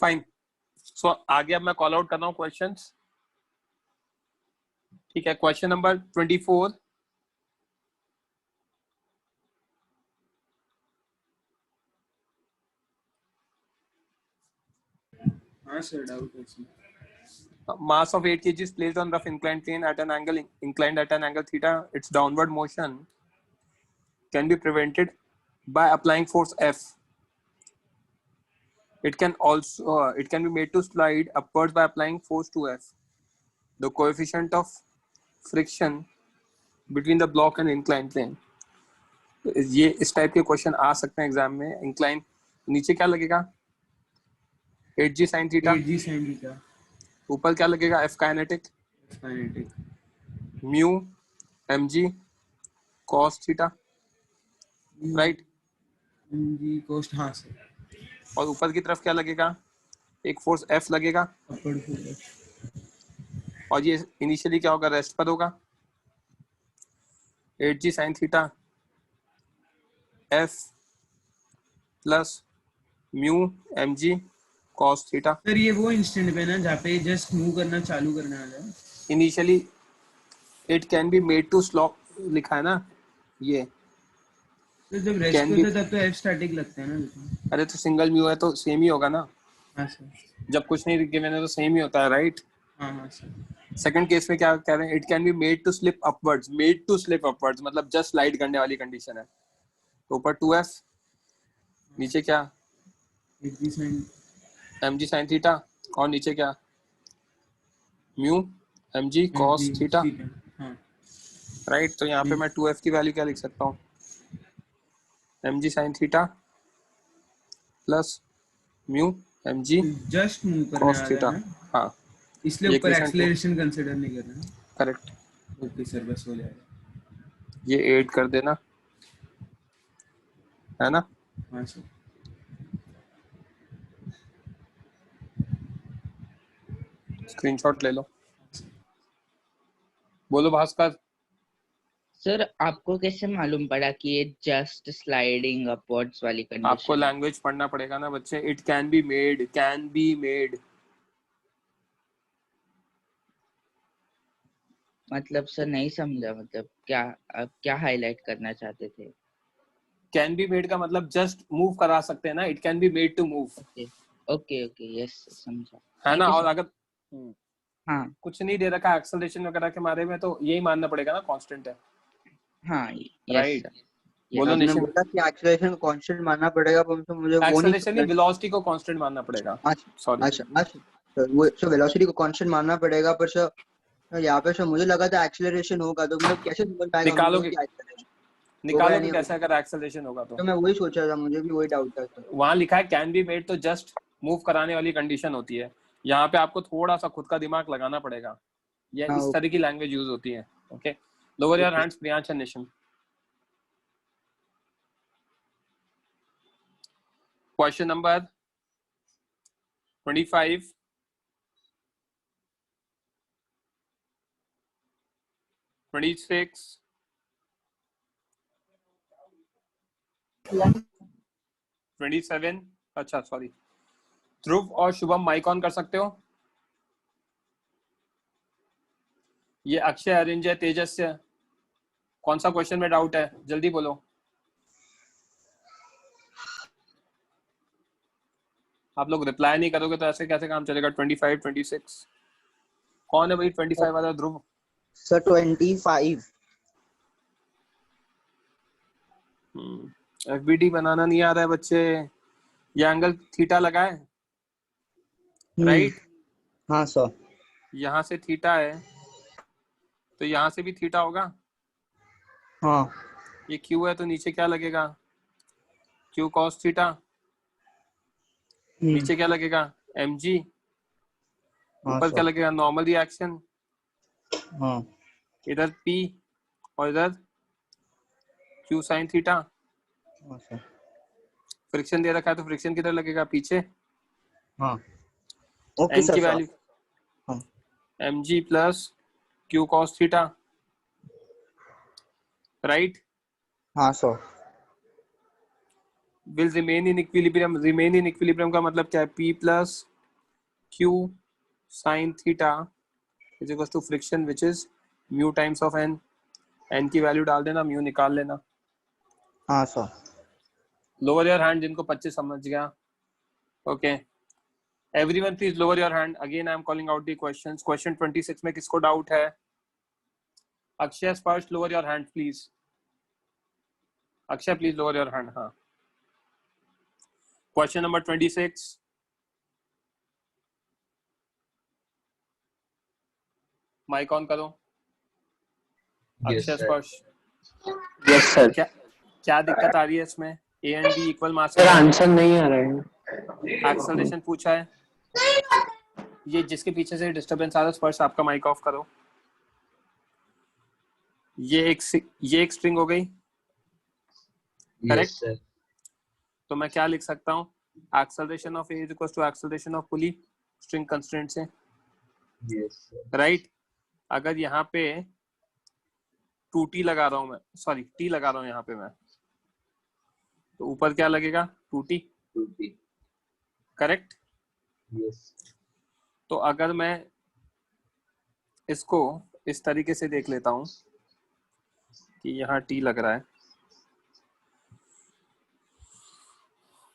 Fine. सो आगे अब मैं कॉल आउट कर रहा हूँ क्वेश्चंस, ठीक है। क्वेश्चन नंबर 24, हाँ सर, डाउट है इसमें। mass of 8 kg is placed on rough inclined plane at an angle inclined at an angle theta. Its downward motion can be prevented by applying force F. It can be made to slide upwards by applying force 2F. The coefficient of friction between the block and inclined plane. ये इस type के question आ सकते हैं exam में। Incline नीचे क्या लगेगा 8g sin theta, 8g sin theta, ऊपर क्या लगेगा F kinetic, kinetic, mu mg cos theta, right. mg cos, हाँ सर, और ऊपर की तरफ क्या लगेगा, एक फोर्स F लगेगा, अपवर्ड फोर्स, और ये इनिशियली क्या होगा, रेस्ट पर होगा। 8g sin theta F plus mu mg cos theta. Sir ये वो इंस्टेंट पे ना जहाँ पे जस्ट मूव करना चालू करने वाला है। Initially it can be made to slope लिखा है ना, ये तो जब रेस्ट कैन पे बी, होता है तब तो एफ स्टैटिक लगता है ना लेकिन। अरे तो सिंगल म्यू है तो सेम ही होगा ना, हाँ सर, जब कुछ नहीं गिवन है तो सेम ही होता है, राइट। हाँ हाँ सर, सेकंड केस में क्या कह रहे हैं, it can be made to slip upwards, made to slip upwards मतलब जस्ट स्लाइड करने वाली कंडीशन है। तो ऊपर 2f, नीचे क्या 8g sin, mg sin theta, और नीचे क्या mu mg cos theta, theta, हाँ राइट। तो यहाँ पे मैं 2f की वैल्यू क्या लिख सकता हूँ, mg sin theta plus mu mg just move करने cos वाला है थीटा, ना, हाँ इसलिए ये ऊपर इक्वेशन 2, एक्सेलरेशन कंसीडर नहीं कर रहे हैं। करेक्ट। ओके सर, बस हो जाएगा। ये ऐड कर देना, है ना। हाँ सर, स्क्रीनशॉट ले लो। बोलो भास्कर। सर आपको कैसे मालूम पड़ा कि ये जस्ट स्लाइडिंग अपवर्ड्स वाली आपको कंडीशन? लैंग्वेज पढ़ना पड़ेगा ना बच्चे। It can be made, can be made, मतलब सर नहीं समझा, मतलब क्या आप क्या हाईलाइट करना चाहते थे? कैन बी मेड का मतलब जस्ट मूव करा सकते हैं ना, it can be made to move, okay okay okay, yes समझा। है थैंक ना। यू और सर। अगर हाँ कुछ नहीं दे रखा एक्सेलरेशन वगैरह के बारे में तो यही मानना पड़ेगा ना, कांस्टेंट है, हाँ, यस राइट। Sir, yes. बोलो आपने निशिन। बोला कि एक्सेलरेशन को कांस्टेंट मानना पड़ेगा, पर तो मुझे वो नहीं एक्सेलरेशन नहीं, समझ। वेलोसिटी को कांस्टेंट मानना पड़ेगा, अच्छा सॉरी। अच्छा अच्छा, तो वो सर वेलोसिटी को कांस्टेंट मानना पड़ेगा, पर सर यहाँ पे सर मुझे लगा था एक्सेलरेशन होगा, तो मतलब कैसे समझ पाएगा हम लोग निकालोगे, कि एक्सेलरेशन होगा या निकालोगे नहीं कैसे होगा। अगर एक्सेलरेशन होगा तो मैं वही सोच रहा था, मुझे भी वही डाउट था सर। वहां लिखा है कैन बी मेड, तो जस्ट मूव कराने वाली कंडीशन होती है। यहाँ पे आपको थोड़ा सा खुद का दिमाग लगाना पड़ेगा, या हाँ इस तरह की लैंग्वेज यूज होती है। Okay, lower your okay. Hands Priyansh and Nishin. Question number 25, 26, 27, अच्छा सॉरी, ध्रुव और शुभम माइक ऑन कर सकते हो। ये अक्षय, अरिंजय, तेजस्य, कौन सा क्वेश्चन में डाउट है, जल्दी बोलो। आप लोग रिप्लाई नहीं करोगे तो ऐसे कैसे काम चलेगा। 25, 26, कौन है भाई 25 वाला, ध्रुव। सर 25। एफबीडी बनाना नहीं आ रहा है बच्चे। ये एंगल थीटा लगा है, राइट। हाँ सर। यहाँ से थीटा है तो यहाँ से भी थीटा होगा। हाँ ये क्यू है तो नीचे क्या लगेगा, क्यू कॉस थीटा। नीचे क्या लगेगा mg, हाँ ऊपर क्या सर। लगेगा नॉर्मल रिएक्शन, हाँ इधर p और इधर q साइन थीटा। हाँ सर। फ्रिक्शन दे रखा है तो फ्रिक्शन किधर लगेगा, पीछे। हाँ ओके n सर की सर। वैल्यू हाँ mg plus q cos theta, right. हाँ sir. will remain in equilibrium. Remain in equilibrium का मतलब क्या है? P plus Q sin theta is equals to friction which is mu times of n. n की value डाल देना, mu निकाल लेना. हाँ सर. Lower your hand जिनको 25 समझ गया. Okay. Everyone please lower your hand. Again I am calling out the questions. Question 26 में किसको डाउट है? Akshay first lower your hand please. Akshay please lower your hand. हाँ. Question number 26. माइक ऑन करो. Akshay Sparsh. Yes sir. क्या दिक्कत आ रही है इसमें? A and B equal mass. Sir answer नहीं आ रहा है. एक्सेलरेशन पूछा है. ये जिसके पीछे से डिस्टरबेंस आ रहा है स्पर्श आपका माइक ऑफ करो. ये एक स्ट्रिंग हो गई. करेक्ट. तो मैं क्या लिख सकता हूँ? Acceleration of A is equal to acceleration of pulley string constraint से. राइट. अगर यहाँ पे 2t लगा रहा हूँ मैं, सॉरी t लगा रहा हूँ यहाँ पे मैं, तो ऊपर क्या लगेगा? 2t. करेक्ट. तो अगर मैं इसको इस तरीके से देख लेता हूँ कि यहाँ t लग रहा है,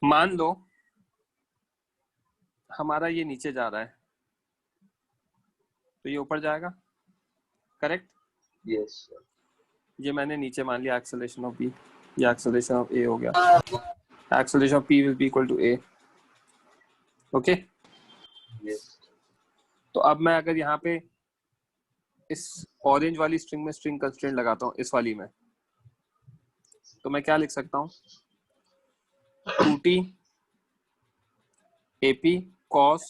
मान लो हमारा ये नीचे जा रहा है तो ये ऊपर जाएगा. करेक्ट. यस. ये मैंने नीचे मान लिया एक्सेलरेशन ऑफ b. ये एक्सेलरेशन ऑफ a हो गया. Acceleration of p will be equal to a. Okay. तो अब मैं अगर यहाँ पे इस ऑरेंज वाली स्ट्रिंग में स्ट्रिंग कंस्ट्रेंट लगाता हूँ, इस वाली में, तो मैं क्या लिख सकता हूँ? 2t ap cos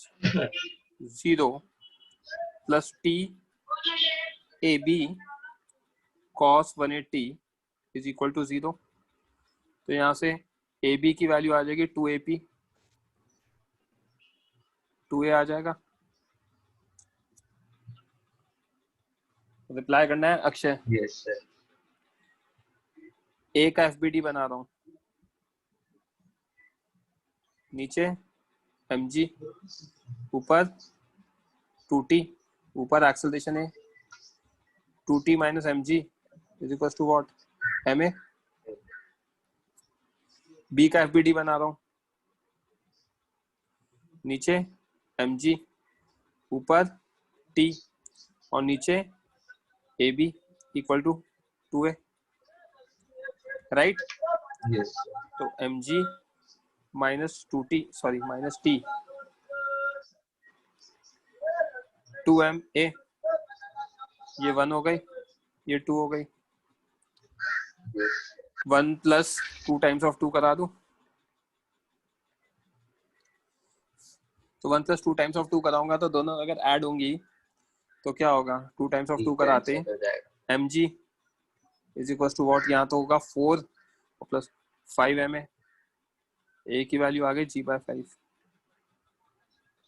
0 plus t ab cos 180 is equal to 0. तो यहाँ से ab की वैल्यू आ जाएगी 2ap. 2a आ जाएगा. रिप्लाई करना है अक्षय. Yes sir. a का fbd बना रहा हूँ. नीचे mg, ऊपर 2t, ऊपर एक्सेलरेशन है 2t minus mg is equals to what? ma. b का fbd बना रहा हूँ. नीचे mg, ऊपर t और नीचे ab equal to 2a. Right. Yes. तो mg minus 2t, sorry minus t 2ma. ये 1 हो गई, ये 2 हो गई. 1 प्लस 2 टाइम्स ऑफ 2 करा दूं तो 1 प्लस 2 टाइम्स ऑफ 2 कराऊंगा तो दोनों अगर ऐड होंगी तो क्या होगा? 2 टाइम्स ऑफ 2 कराते mg is equal to what? यहाँ तो होगा 4 प्लस 5ma. a की वैल्यू आ गई g/5.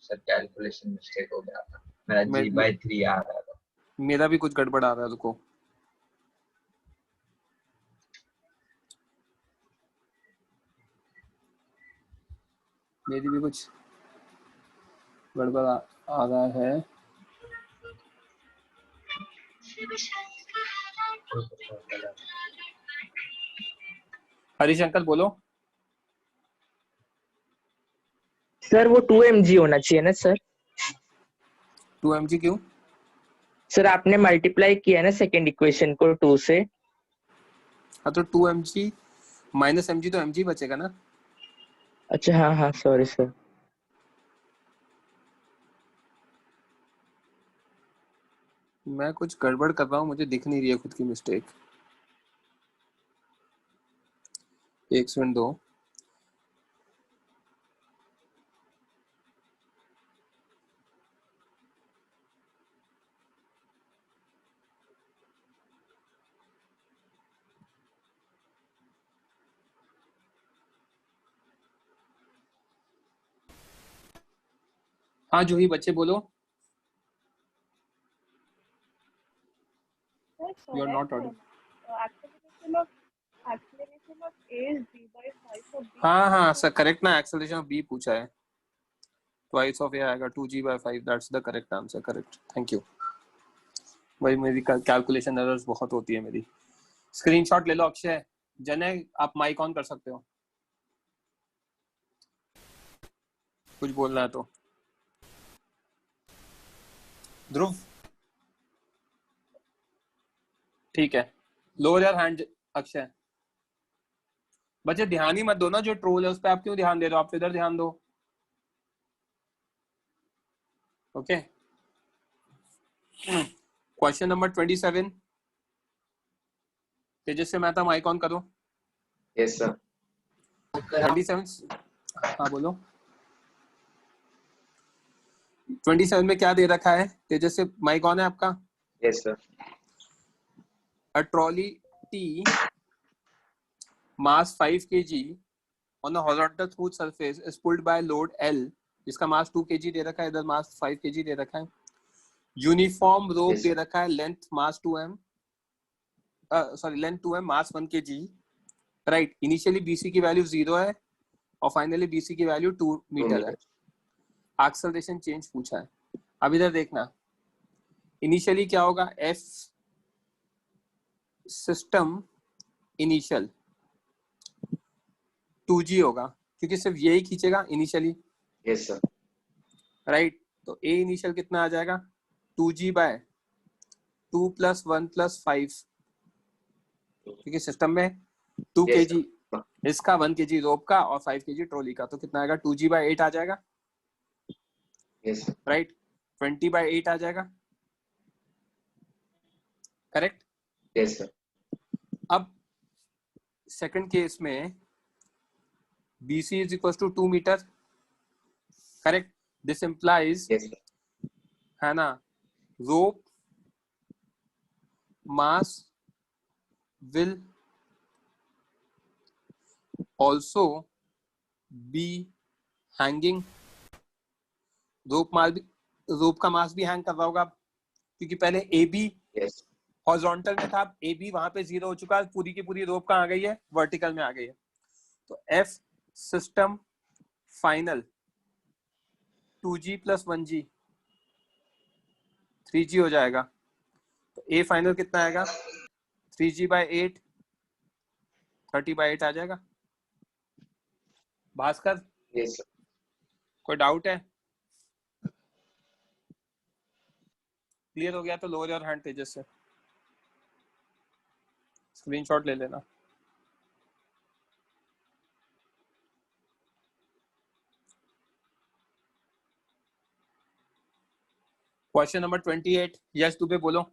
सर कैलकुलेशन मिस्टेक हो गया था. मेरा g/3 आ रहा था. मेरा भी कुछ गड़बड़ आ रहा है. रुको. मेरी भी कुछ गड़बड़ आ रहा है. हरिशंकर बोलो. सर वो 2mg होना चाहिए ना सर? 2mg क्यों? सर आपने मल्टीप्लाई किया ना सेकंड इक्वेशन को 2 से. हाँ तो 2mg माइनस mg तो mg बचेगा ना. अच्छा हाँ हाँ सॉरी सर. मैं कुछ गड़बड़ कर रहा हूँ, मुझे दिख नहीं रही है खुद की मिस्टेक. 1 सेकंड दो. हाँ जूही बच्चे बोलो. You are not audible. acceleration हाँ हाँ सर करेक्ट ना, एक्सेलरेशन ऑफ बी पूछा है, ट्वाइस ऑफ ए आएगा 2g/5, that's the correct answer, correct, thank you. भाई मेरी कैलकुलेशन एरर्स बहुत होती है मेरी। स्क्रीनशॉट ले लो अक्षय। जनय आप माइक ऑन कर सकते हो, कुछ बोलना है तो। ध्रुव ठीक है, लोअर योर हैंड अक्षय। बच्चे ध्यान ही मत दो ना, जो ट्रोल है उस पर आप क्यों ध्यान दे रहे हो, आप इधर ध्यान दो। Okay, question number 27, Tejasvi Mehta mike on करो। Yes sir. 27, हाँ बोलो। 27 में क्या दे रखा है तेजस्वी, माइक ऑन है आपका? Yes sir. A trolley T mass 5 kg on a horizontal smooth surface is pulled by load L, जिसका मास 2 kg दे रखा है, इधर मास 5 kg दे रखा है। यूनिफॉर्म रोप Yes, दे sir. रखा है, length mass 2m, sorry length 2m, मास 1 kg, राइट। इनिशियली BC की value 0 है और फाइनली BC की वैल्यू 2 मीटर है। एक्सेलरेशन चेंज पूछा है। अब इधर देखना, इनिशियली क्या होगा, F सिस्टम इनिशियल 2g होगा, क्योंकि सिर्फ यही खींचेगा इनिशियली, यस सर। राइट। तो A इनिशियल कितना आ जाएगा, 2g/2 + 1 + 5, क्योंकि सिस्टम में 2 Yes, kg इसका, 1 kg रोप का और 5 kg ट्रॉली का, तो कितना आएगा, 2g/8 आ जाएगा, यस सर। राइट। 20/8 आ जाएगा, करेक्ट। Yes sir. अब सेकंड केस में BC = 2 metre, correct. This implies, yes sir. है ना, रोप mass will also be hanging, रोप का मास भी हैंग कर रहा होगा, क्योंकि पहले AB यस हॉरिजॉन्टल में था, अब AB वहां पे 0 हो चुका है, पूरी की पूरी रोप कहाँ आ गई है, वर्टिकल में आ गई है। तो F system final 2g + 1g 3g हो जाएगा। तो A फाइनल कितना आएगा, 3g/8 30/8 आ जाएगा। Bhaskar yes sir. कोई डाउट है? क्लियर हो गया तो लोअर योर हैंड तेजस से, स्क्रीनशॉट ले लेना। क्वेश्चन नंबर 28, यस दुबे बोलो।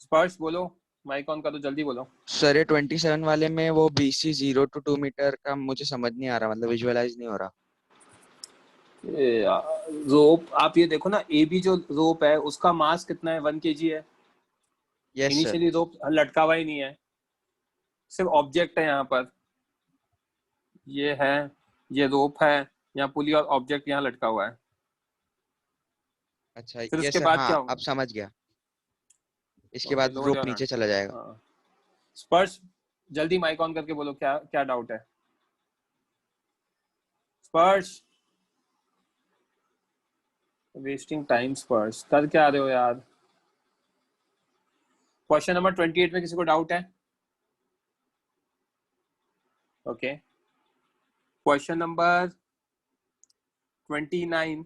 स्पर्श बोलो, माइक ऑन करो, जल्दी बोलो। सर ये 27 वाले में वो BC 0 to 2 मीटर का मुझे समझ नहीं आ रहा, मतलब विजुअलाइज नहीं हो रहा। रोप आप ये देखो ना, AB जो रोप है उसका मास कितना है, 1 kg है। Yes sir. इनिशियली रोप लटका हुआ ही नहीं है, सिर्फ ऑब्जेक्ट है यहाँ पर, ये है, ये रोप है, यहाँ पुली और ऑब्जेक्ट यहाँ लटका हुआ है। अच्छा फिर यस उसके सर, बाद हाँ क्या होगा, अब समझ गया। इसके बाद लोअर रोप योर नीचे हैंड। चला जाएगा। हाँ। स्पर्श जल्दी माइक ऑन करके बोलो, क्या क्या डाउट है स्पर्श? वेस्टिंग टाइम स्पर्श, कर क्या रहे हो यार। क्वेश्चन नंबर 28 में किसी को डाउट है? ओके, क्वेश्चन नंबर 29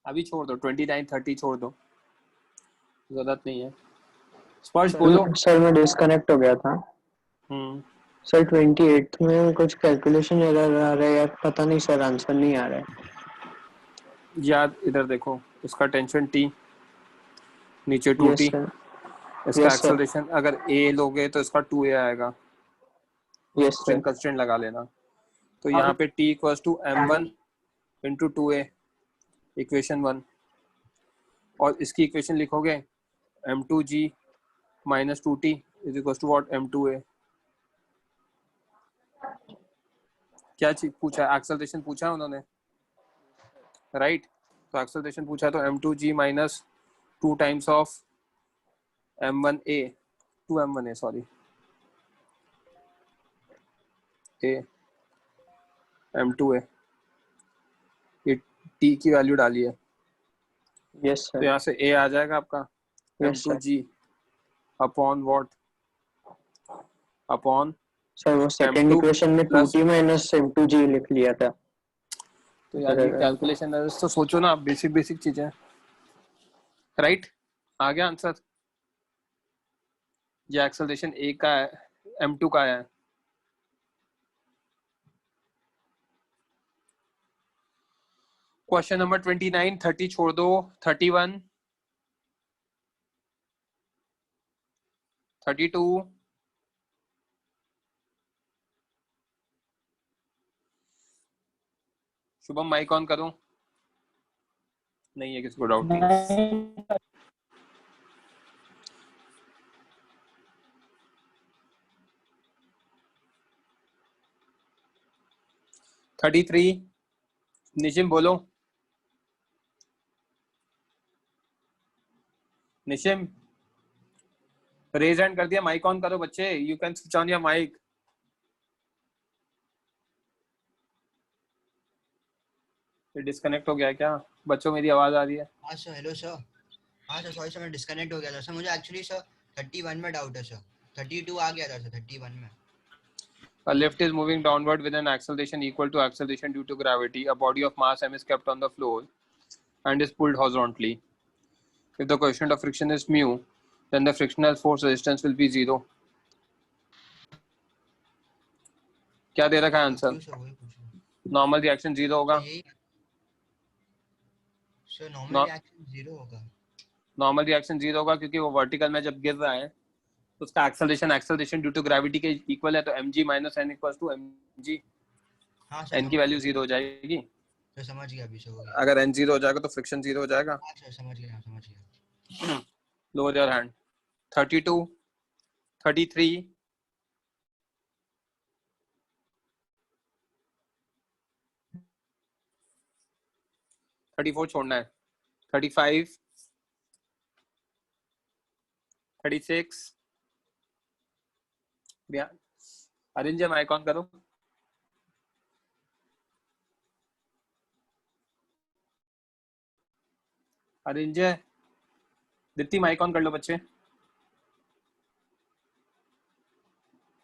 अभी छोड़ दो, 29 30 छोड़ दो, जरूरत नहीं है। स्पर्श बोलो। सर मैं डिस्कनेक्ट हो गया था। सर 28 में कुछ कैलकुलेशन एरर आ रहा है यार, पता नहीं सर, आंसर नहीं आ रहा है यार इधर देखो, इसका टेंशन T, नीचे 2T, यस सर। इसका यस सर। एक्सेलरेशन अगर A लोगे तो इसका 2A आएगा, यस स्ट्रिंग सर। कंस्ट्रेंट लगा लेना। तो यहाँ पे T = m1 × 2A, इक्वेशन 1, और इसकी इक्वेशन लिखोगे m2g - 2T = what, m2A। क्या चीज पूछा है, एक्सेलरेशन पूछा है उन्होंने, राइट। तो एक्सेलरेशन पूछा तो m2g - 2 times of m1A m1 है, सॉरी a m2 है, ये t की वैल्यू डाली है यस तो सर, यहाँ से a आ जाएगा आपका yes sir. m2g upon what, upon sir वो सेकंड m2 इक्वेशन में प्लस, 2t माइनस m2g लिख लिया था। तो यार ये कैलकुलेशन तो सोचो ना, बेसिक बेसिक चीजें, राइट? आ गया आंसर। ये एक्सेलरेशन a का है, m2 का है। क्वेश्चन नंबर 29, 30 छोड़ दो, 31, 32, शुभम माइक ऑन करो, नहीं है किसी को डाउट नहीं। 33, निशिम बोलो, निशिम रेज हैंड कर दिया, माइक ऑन करो बच्चे, you can switch on your mic. Disconnect हो गया क्या बच्चों, मेरी आवाज आ रही है? हाँ सर, हेलो सर। हाँ सर, सॉरी सर, मैं डिस्कनेक्ट हो गया था सर। मुझे एक्चुअली सर 31 में डाउट है सर, 32 आ गया था सर 31 में। A lift is moving downward with an acceleration equal to acceleration due to gravity. A body of mass m is kept on the floor and is pulled horizontally. If the coefficient of friction is mu, then the frictional force resistance will be 0. क्या दे रखा है answer? Normal reaction 0 होगा। Sir normal reaction 0 होगा। Normal reaction 0 होगा क्योंकि वो vertical में जब गिर रहा है तो उसका एक्सेलरेशन ड्यू टू ग्रेविटी के इक्वल है, तो mg minus n equals to mg। हाँ सर, n की वैल्यू 0 हो जाएगी। सर समझ गया अभी, सर हो गया। अगर n 0 हो जाएगा तो फ्रिक्शन 0 हो जाएगा। हाँ सर, समझ गया। Lower your hand. 32, 33, 34 छोड़ना है, 35, 36, अरिंजय माइक ऑन करो। अरिंजय, दीप्ति माइक ऑन कर लो बच्चे। I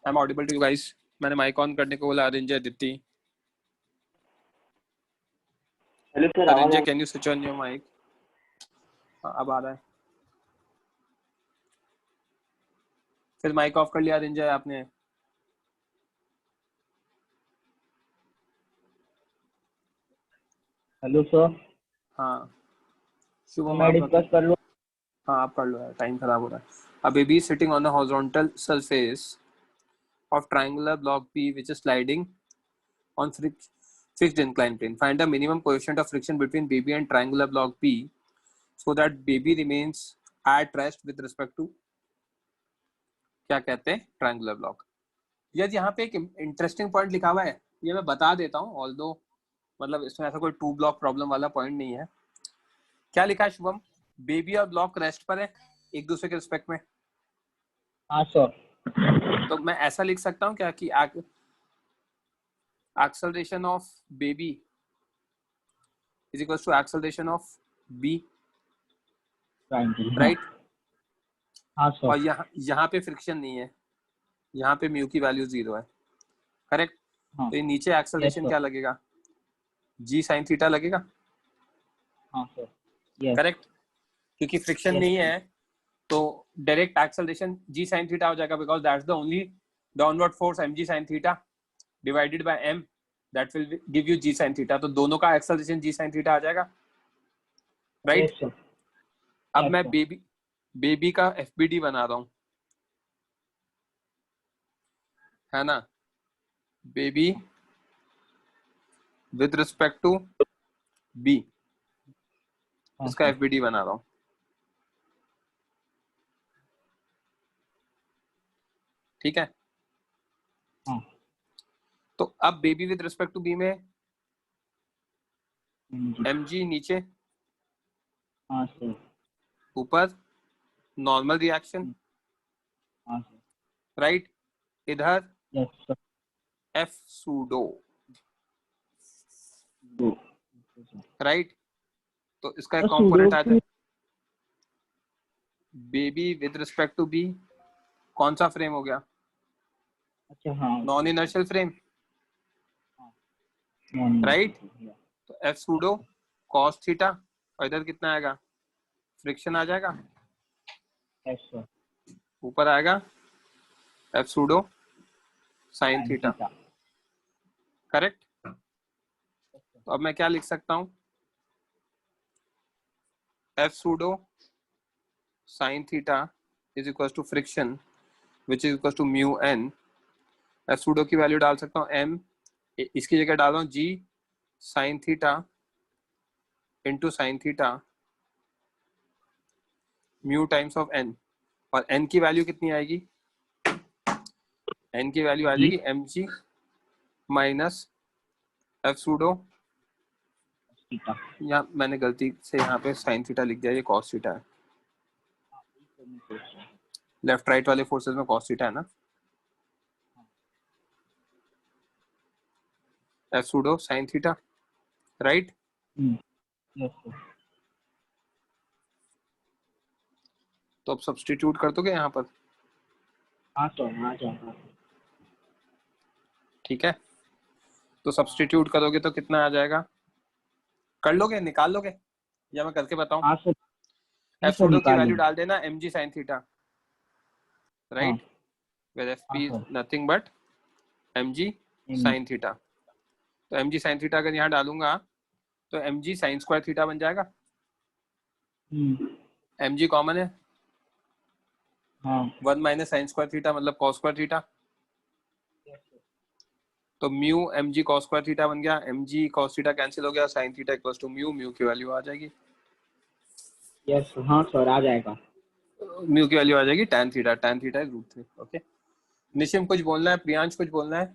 am audible to you guys, मैंने माइक ऑन करने को बोला। Arinjay, Deepti. Hello sir, Arinjay can you switch on your mike? अब आ रहा है। फिर माइक ऑफ कर लिया अरिंजय आपने। Hello sir. हाँ शुभम, मैं डिस्कस कर लूं? हाँ आप कर लो यार, टाइम खराब हो रहा है। A baby is sitting on the horizontal surface of triangular block B which is sliding on fixed inclined plane. Find the minimum coefficient of friction between baby and triangular block B so that baby remains at rest with respect to, क्या कहते हैं, triangular block. यदि यहाँ पे एक interesting point लिखा हुआ है, ये मैं बता देता हूँ, ऑल्दो मतलब इसमें ऐसा कोई 2 ब्लॉक प्रॉब्लम वाला पॉइंट नहीं है। क्या लिखा है शुभम? बेबी और ब्लॉक रेस्ट पर है एक दूसरे के रिस्पेक्ट में। हाँ सर। तो मैं ऐसा लिख सकता हूँ क्या कि acceleration of baby is equals to acceleration of B, right? हाँ सर। और यहाँ पे फ्रिक्शन नहीं है, यहाँ पे म्यू की वैल्यू 0 है, करेक्ट? हाँ। तो ये नीचे एक्सेलरेशन क्या लगेगा? G sin थीटा लगेगा। हाँ सर, यस। करेक्ट? क्योंकि फ्रिक्शन नहीं है तो direct acceleration G sin theta हो जाएगा, because that's the only downward force mg sin theta divided by m, that will give you G sin theta. तो दोनों का एक्सेलरेशन G sin थीटा आ जाएगा, राइट? अब मैं बेबी का FBD बना रहा हूँ, है ना? Baby with respect to B, इसका FBD बना रहा हूँ, ठीक है? हाँ। तो अब baby with respect to B में mg नीचे, हाँ सर। ऊपर नॉर्मल रिएक्शन, हाँ सर। राइट, इधर यस सर। एफ सूडो, दो। राइट। तो इसका एक और कंपोनेंट सूडो आता की है baby with respect to B, कौन सा फ्रेम हो गया? अच्छा हाँ नॉन इनर्शियल फ्रेम, राइट। तो एफ सूडो कॉस थीटा, और इधर कितना आएगा? फ्रिक्शन आ जाएगा, यस सर। ऊपर आएगा F pseudo sine theta, correct. तो अब मैं क्या लिख सकता हूँ? F pseudo sine theta is equal to friction which is equal to mu N. F pseudo की वैल्यू डाल सकता हूँ एम, इसकी जगह डाल रहा हूँ g sine theta into sine theta mu times of N, और एन की वैल्यू कितनी आएगी? एन की वैल्यू आ जी जाएगी M g minus F pseudo, theta. या मैंने गलती से यहाँ पे साइन थीटा लिख दिया, ये कॉस थीटा है। लेफ्ट राइट वाले फोर्सेस में कॉस थीटा है ना। F pseudo sine theta, right. Yes sir. तो अब सब्स्टिट्यूट कर दोगे यहाँ पर, हाँ सर आ जाएगा। ठीक है। तो सब्स्टिट्यूट करोगे तो कितना आ जाएगा? कर लोगे, निकाल लोगे, या मैं करके बताऊं? हाँ सर। नहीं एफ सर सूडो की निकाल वैल्यू लेंगे। डाल देना एम जी साइन थीटा, हाँ राइट, वेर एफ हाँ P sir. Nothing but m g sine theta. तो एम जी साइन थीटा अगर यहाँ डालूंगा तो M g sine square theta बन जाएगा, एम जी कॉमन है, हाँ 1 माइनस साइन स्क्वायर थीटा मतलब कॉस स्क्वायर थीटा, तो mu m g cos square theta बन गया, m g cos theta cancel हो गया, sine theta equals to mu, mu की वैल्यू आ जाएगी, यस हाँ सर आ जाएगा। म्यू की वैल्यू आ जाएगी tan theta, tan theta is √3। Okay, Nishim कुछ बोलना है? प्रियांश कुछ बोलना है?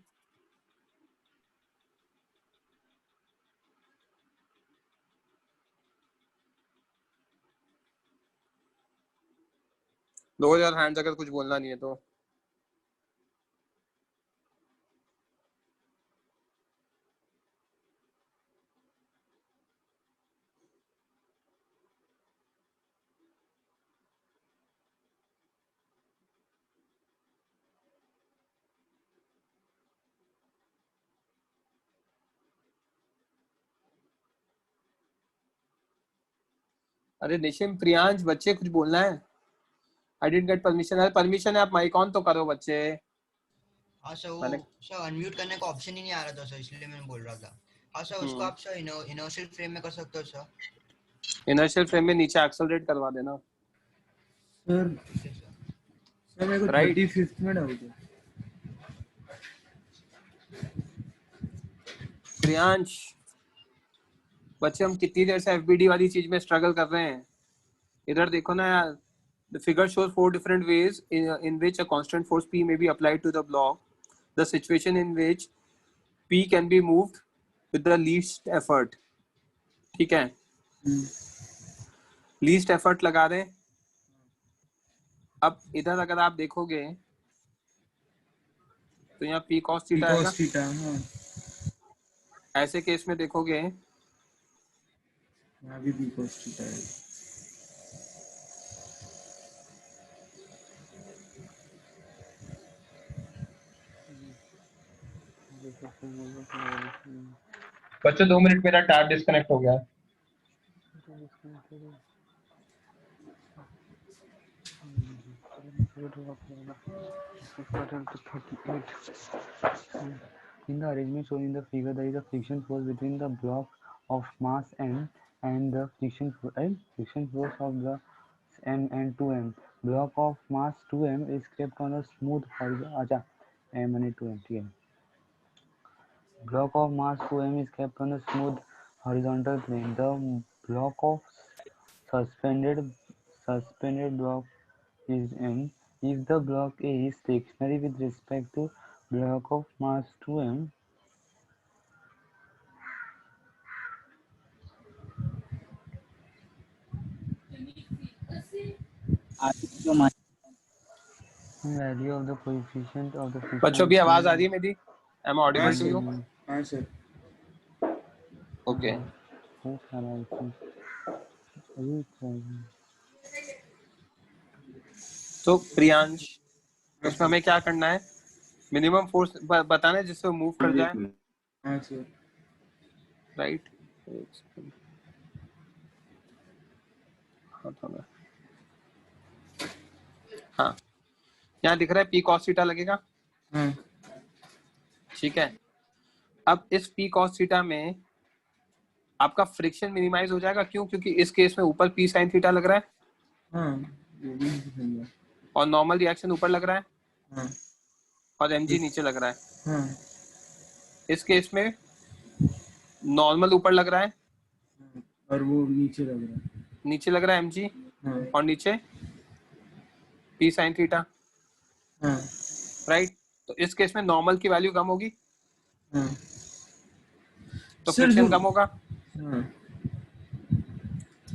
लो यार हैंड्स अगर कुछ बोलना नहीं है तो। अरे निशिम प्रियांश बच्चे कुछ बोलना है? I didn't get permission. अरे परमिशन है, आप माइक ऑन तो करो बच्चे। हाँ सर, वो मैंने सर अनम्यूट करने का ऑप्शन ही नहीं आ रहा था सर, इसलिए मैंने बोल रहा था। हाँ सर, उसको आप सर इनर्शियल फ्रेम में कर सकते हो सर। इनर्शियल फ्रेम में नीचे एक्सेलरेट करवा देना, सर ठीक है सर। सर मेरे को राइट। 35th में डाउट है। प्रियांश बच्चे हम कितनी देर से एफबीडी वाली चीज में स्ट्रगल कर रहे हैं, इधर देखो ना यार। The figure shows 4 different ways in which a constant force P may be applied to the block. The situation in which P can be moved with the least effort. ठीक है, least effort लगा रहे हैं। अब इधर अगर आप देखोगे तो यहाँ P cos थीटा आएगा, cos थीटा, हाँ ऐसे केस में देखोगे यहाँ भी cos थीटा है। बच्चों 2 मिनट मेरा टैब डिस्कनेक्ट हो गया है। In the arrangement shown in the figure, there is a friction force between the block of mass m and the friction force of the m and 2m. Block of mass 2m is kept on a smooth horizontal. m and 2m. ठीक है. Block of mass 2m is kept on a smooth horizontal plane. The block of suspended block is m. If the block A is stationary with respect to block of mass 2m, आगे जो मान value of the coefficient of the friction. बच्चों भी आवाज आ रही है मेरी? Am I हाँ audible to सर, you? हाँ सर। Okay. बहुत सारा आइटम सही चाहिए। तो प्रियांश, उसमें हमें क्या करना है? मिनिमम फोर्स बताना है जिससे मूव कर जाए, हाँ सर। राइट? हाँ, यहाँ दिख रहा है पी कॉस थीटा लगेगा। हाँ ठीक है, अब इस पी कॉस थीटा में आपका फ्रिक्शन मिनिमाइज हो जाएगा। क्यों? क्योंकि इस केस में ऊपर पी साइन थीटा लग रहा है हाँ, वो भी दिखेंगे। और नॉर्मल रिएक्शन ऊपर लग रहा है हाँ और mg नीचे लग रहा है। हाँ इस केस में नॉर्मल ऊपर लग रहा है, और वो नीचे लग रहा है। नीचे लग रहा है mg हाँ और नीचे p साइन थीटा, हाँ राइट? तो इस केस में नॉर्मल की वैल्यू कम होगी हाँ तो सर, फ्रिक्शन जो कम होगा। हाँ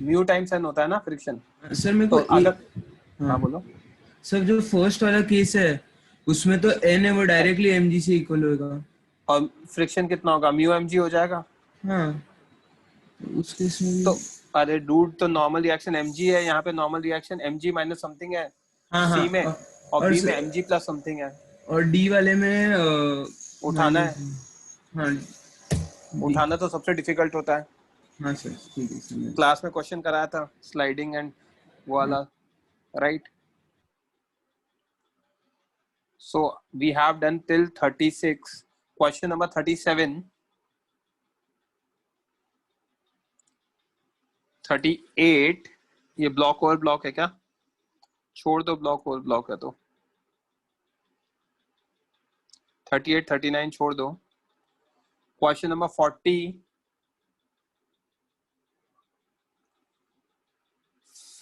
म्यू टाइम्स n होता है ना फ्रिक्शन। सर मेरे तो को अगर हाँ हाँ बोलो। सर, जो फर्स्ट वाला केस है उसमें तो n है वो डायरेक्टली mg से इक्वल होगा। और फ्रिक्शन कितना होगा? म्यू mg हो जाएगा। हाँ, उस केस में भी तो अरे डूड, तो नॉर्मल रिएक्शन mg है, यहाँ पे normal reaction mg minus something है हाँ हाँ c में और b में सर, mg प्लस समथिंग है। और d वाले में उठाना है, हाँ उठाना तो सबसे डिफिकल्ट होता है। हाँ सर, ठीक है सर। क्लास में क्वेश्चन कराया था स्लाइडिंग एंड वो वाला, right? So we have done till 36। Question number 37, 38, ये ब्लॉक ओवर ब्लॉक है क्या? छोड़ दो, ब्लॉक ओवर ब्लॉक है तो 38, 39 छोड़ दो। क्वेश्चन नंबर 40,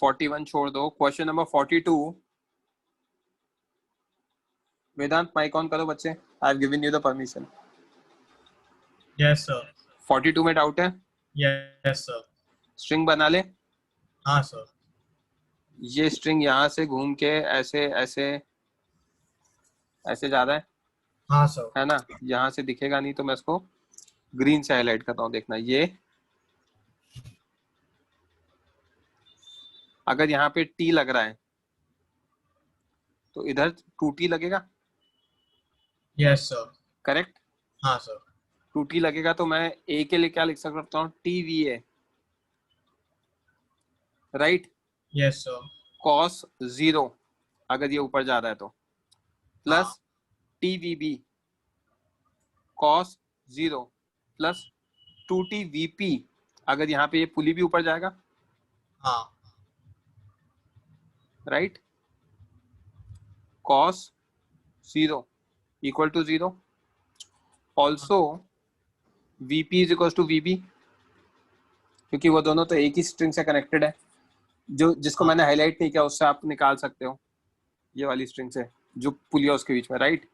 41 छोड़ दो। Question number 42, Vedant mic on करो बच्चे, I have given you the permission. Yes sir. 42 में डाउट है? Yes sir. स्ट्रिंग बना ले। हाँ सर। ये स्ट्रिंग यहाँ से घूम के ऐसे ऐसे ऐसे जा रहा है, हाँ सर। है ना? यहाँ से दिखेगा नहीं तो मैं इसको ग्रीन से हाईलाइट करता हूँ। देखना, ये अगर यहाँ पे टी लग रहा है तो इधर 2t लगेगा। Yes sir. करेक्ट? हाँ सर। 2t लगेगा तो मैं a के लिए क्या लिख सकता हूँ? tva, right? Yes sir. cos 0 अगर ये ऊपर जा रहा है तो plus tvb cos 0 plus 2tvp अगर यहाँ पे ये पुली भी ऊपर जाएगा, हाँ right? cos 0 equal to 0, also vp is equal to vb, क्योंकि वो दोनों तो एक ही स्ट्रिंग से कनेक्टेड है। जो जिसको मैंने हाईलाइट नहीं किया उससे आप निकाल सकते हो, ये वाली स्ट्रिंग से जो पुलिया उसके बीच में, राइट?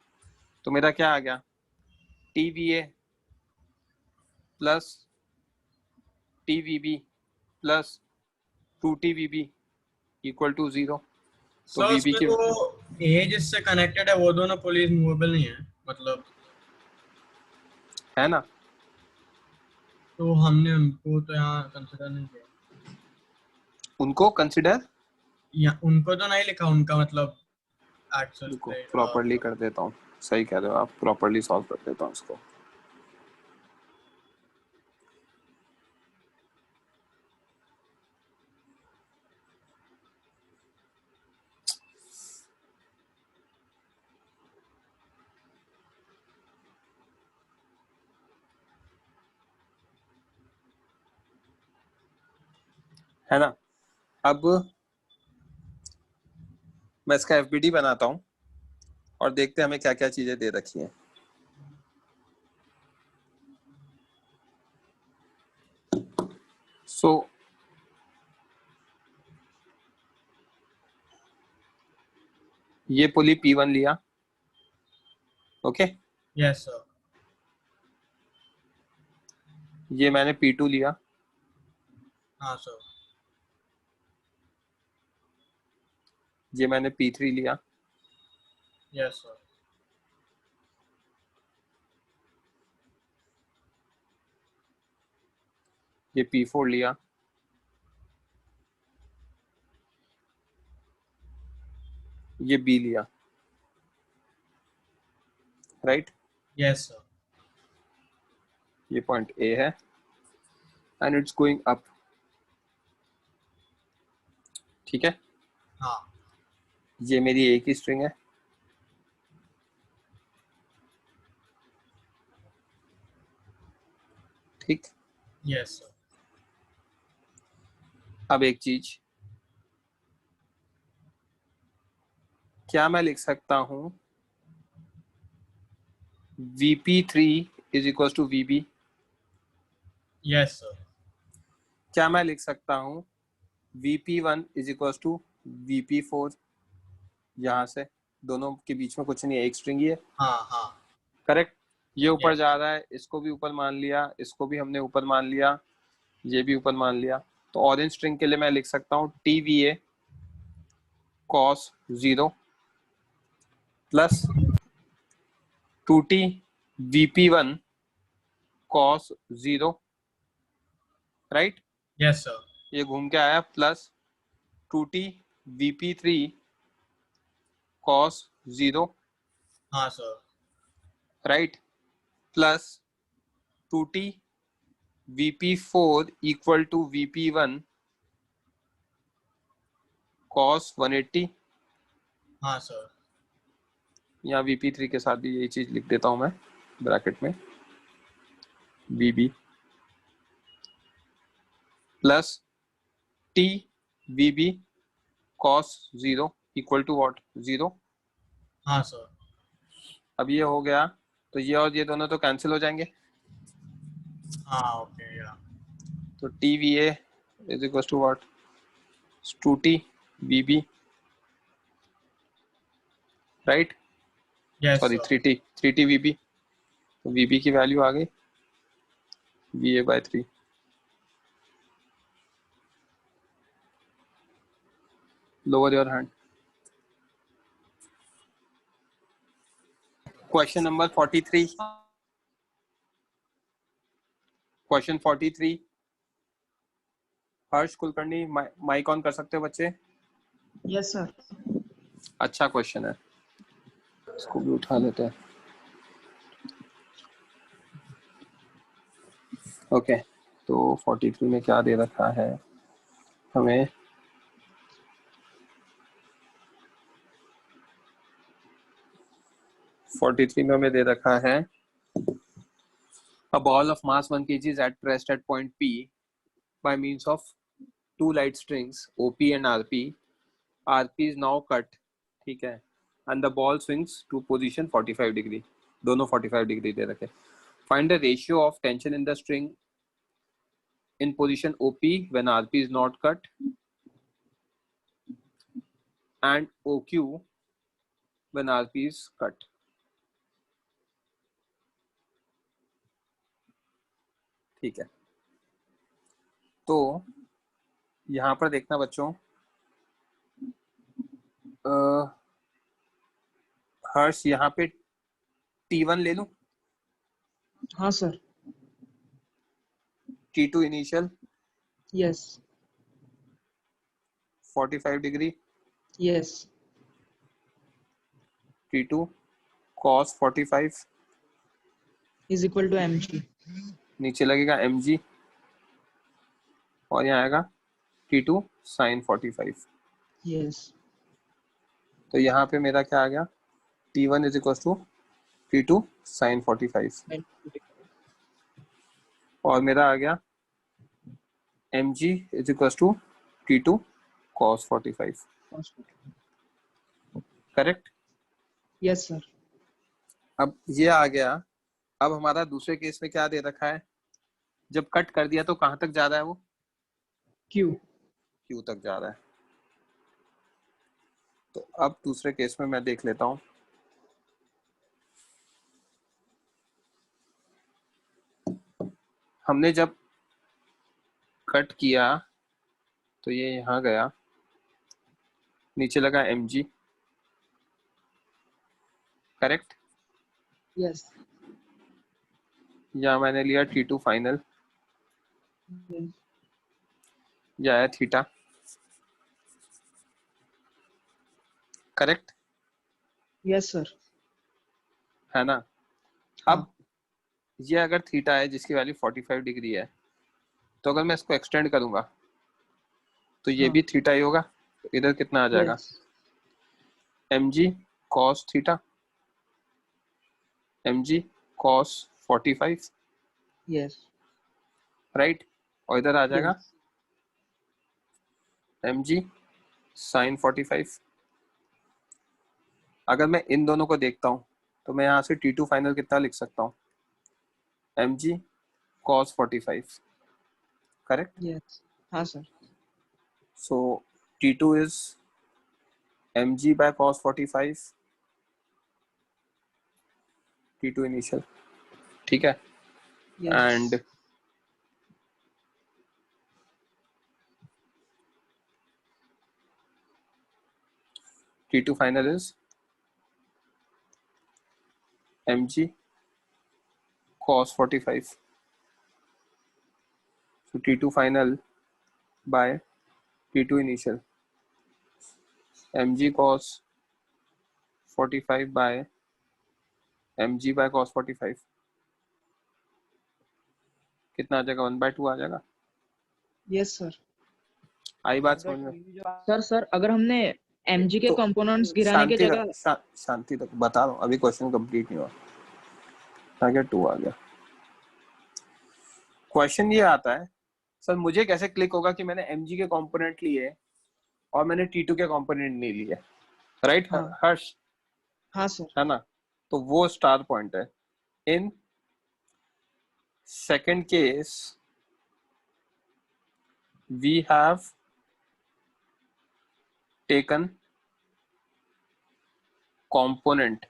तो मेरा क्या आ गया? tva plus tvb plus 2tvb equal to 0। तो सर, vb उसमें की तो ए जिससे कनेक्टेड है वो दोनों पुलिस मूवेबल नहीं है, मतलब है ना? तो हमने उनको तो यहाँ कंसिडर नहीं किया। उनको कंसिडर, या उनको तो नहीं लिखा, उनका मतलब एक्सेस प्रॉपर्ली कर देता हूँ। सही कह रहे हो आप, प्रॉपर्ली सॉल्व कर देता हूँ इसको। है ना? अब मैं इसका एफबीडी बनाता हूँ और देखते हैं हमें क्या क्या चीजें दे रखी हैं। सो ये पुली P1 लिया, ओके? Yes sir. ये मैंने P2 लिया, हाँ सर। ये मैंने P3 लिया, Yes, sir. ये P4 लिया, ये B लिया, राइट? Yes, sir. ये पॉइंट A है एंड इट्स गोइंग अप, ठीक है? हाँ. ये मेरी A की स्ट्रिंग है, ठीक? Yes, sir. अब एक चीज, क्या मैं लिख सकता हूं VP3 is equal to VB? Yes, sir. क्या मैं लिख सकता हूं VP1 is equal to VP4? यहाँ से दोनों के बीच में कुछ नहीं है, एक स्ट्रिंग ही है, हाँ हाँ. करेक्ट? ये ऊपर Yes. जा रहा है, इसको भी ऊपर मान लिया, इसको भी हमने ऊपर मान लिया, ये भी ऊपर मान लिया। तो ऑरेंज स्ट्रिंग के लिए मैं लिख सकता हूँ TVA cos 0 plus 2T VP1 cos 0, right? Yes, sir. ये घूम के आया प्लस 2T VP3 cos 0, हाँ sir. Right? Plus 2T VP4 equal to VP1 cos 180। हाँ sir. यहाँ VP3 के साथ भी यही चीज लिख देता हूं मैं ब्रैकेट में, VB plus T VB cos 0 equal to what? 0। हाँ sir. अब ये हो गया, तो ये और ये दोनों तो कैंसिल हो जाएंगे, हाँ okay yeah. तो TVA is equal to what? 2T VB, right? Yes, sorry sir. 3T VB, तो VB की वैल्यू आ गई VA/3। Lower your hand. Question number 43, question 43, Harsh Kulkarni mic on कर सकते हो बच्चे? Yes sir. अच्छा क्वेश्चन है, इसको भी उठा लेते हैं। ओके, तो 43 में क्या दे रखा है हमें? में हमें दे रखा है a ball of mass 1 kg is at rest at point P by means of two light strings OP and RP. RP is now cut, ठीक है, and the ball swings to position 45 degree, दोनों 45 degree दे रखे। Find the ratio of tension in the string in position OP when RP is not cut and OQ when RP is cut। ठीक है, तो यहाँ पर देखना बच्चों, हर्ष यहाँ पे T1 ले लूं? हाँ sir. T2 initial yes 45 degree, yes T2 cos 45 is equal to mg। नीचे लगेगा mg और यहाँ आएगा T2 sin 45। यस तो यहाँ पे मेरा क्या आ गया? T1 is equal to T2 sin 45 और मेरा आ गया mg is equal to T2 cos 45, correct? Yes sir. अब ये आ गया। अब हमारा दूसरे केस में क्या दे रखा है? जब कट कर दिया तो कहाँ तक जा रहा है वो? Q तक जा रहा है। तो अब दूसरे केस में मैं देख लेता हूँ। हमने जब कट किया तो ये यहाँ गया, नीचे लगा mg करेक्ट, Yes. या मैंने लिया T2 फाइनल, Yes. या है थीटा, करेक्ट Yes, sir. है ना। हाँ. अब ये अगर थीटा है जिसकी वैल्यू 45 डिग्री है, तो अगर मैं इसको एक्सटेंड करूंगा तो ये हाँ. भी थीटा ही होगा, तो इधर कितना आ जाएगा, Yes. mg cos theta, mg cos 45, Yes. Right, और इधर आ जाएगा Yes. mg sin 45। अगर मैं इन दोनों को देखता हूं तो मैं यहाँ से T2 फाइनल कितना लिख सकता हूँ, mg cos 45, करेक्ट। Yes. हाँ sir. So T2 is mg by cos 45, T2 initial, ठीक है। Yes. And T2 final is mg cos 45. So T2 final by T2 initial, mg cos 45 by mg by cos 45 कितना आ जाएगा, 1/2 आ जाएगा। Yes sir. आई बात समझ में? Sir अगर हमने mg के तो कंपोनेंट्स गिराने के जगह शांति तक बता रहा हूँ, अभी क्वेश्चन कंप्लीट नहीं हुआ। आ गया 2 आ गया। क्वेश्चन ये आता है, सर मुझे कैसे क्लिक होगा कि मैंने mg के कंपोनेंट लिए और मैंने T2 के कंपोनेंट नहीं लिए, राइट हर्ष? हाँ सर. है ना, तो वो स्टार पॉइंट है। In second case we have taken component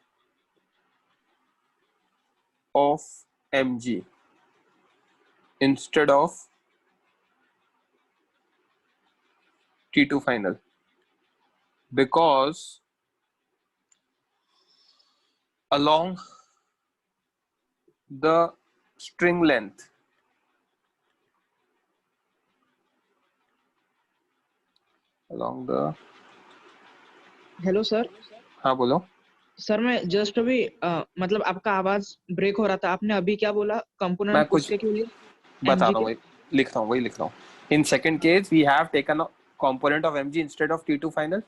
of mg instead of T2 final because along the string length hello sir. हाँ बोलो। सर मैं जस्ट अभी मतलब आपका आवाज ब्रेक हो रहा था, आपने अभी क्या बोला, मैं कंपोनेंट कुछ उसके के लिए बता mg रहा हूँ, के? वही लिख रहा हूँ। In second case we have taken a component of mg instead of T2 final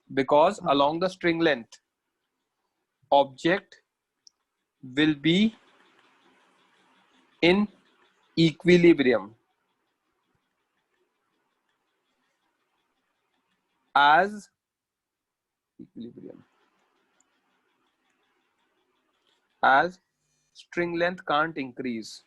because along the string length object will be in equilibrium as string length can't increase.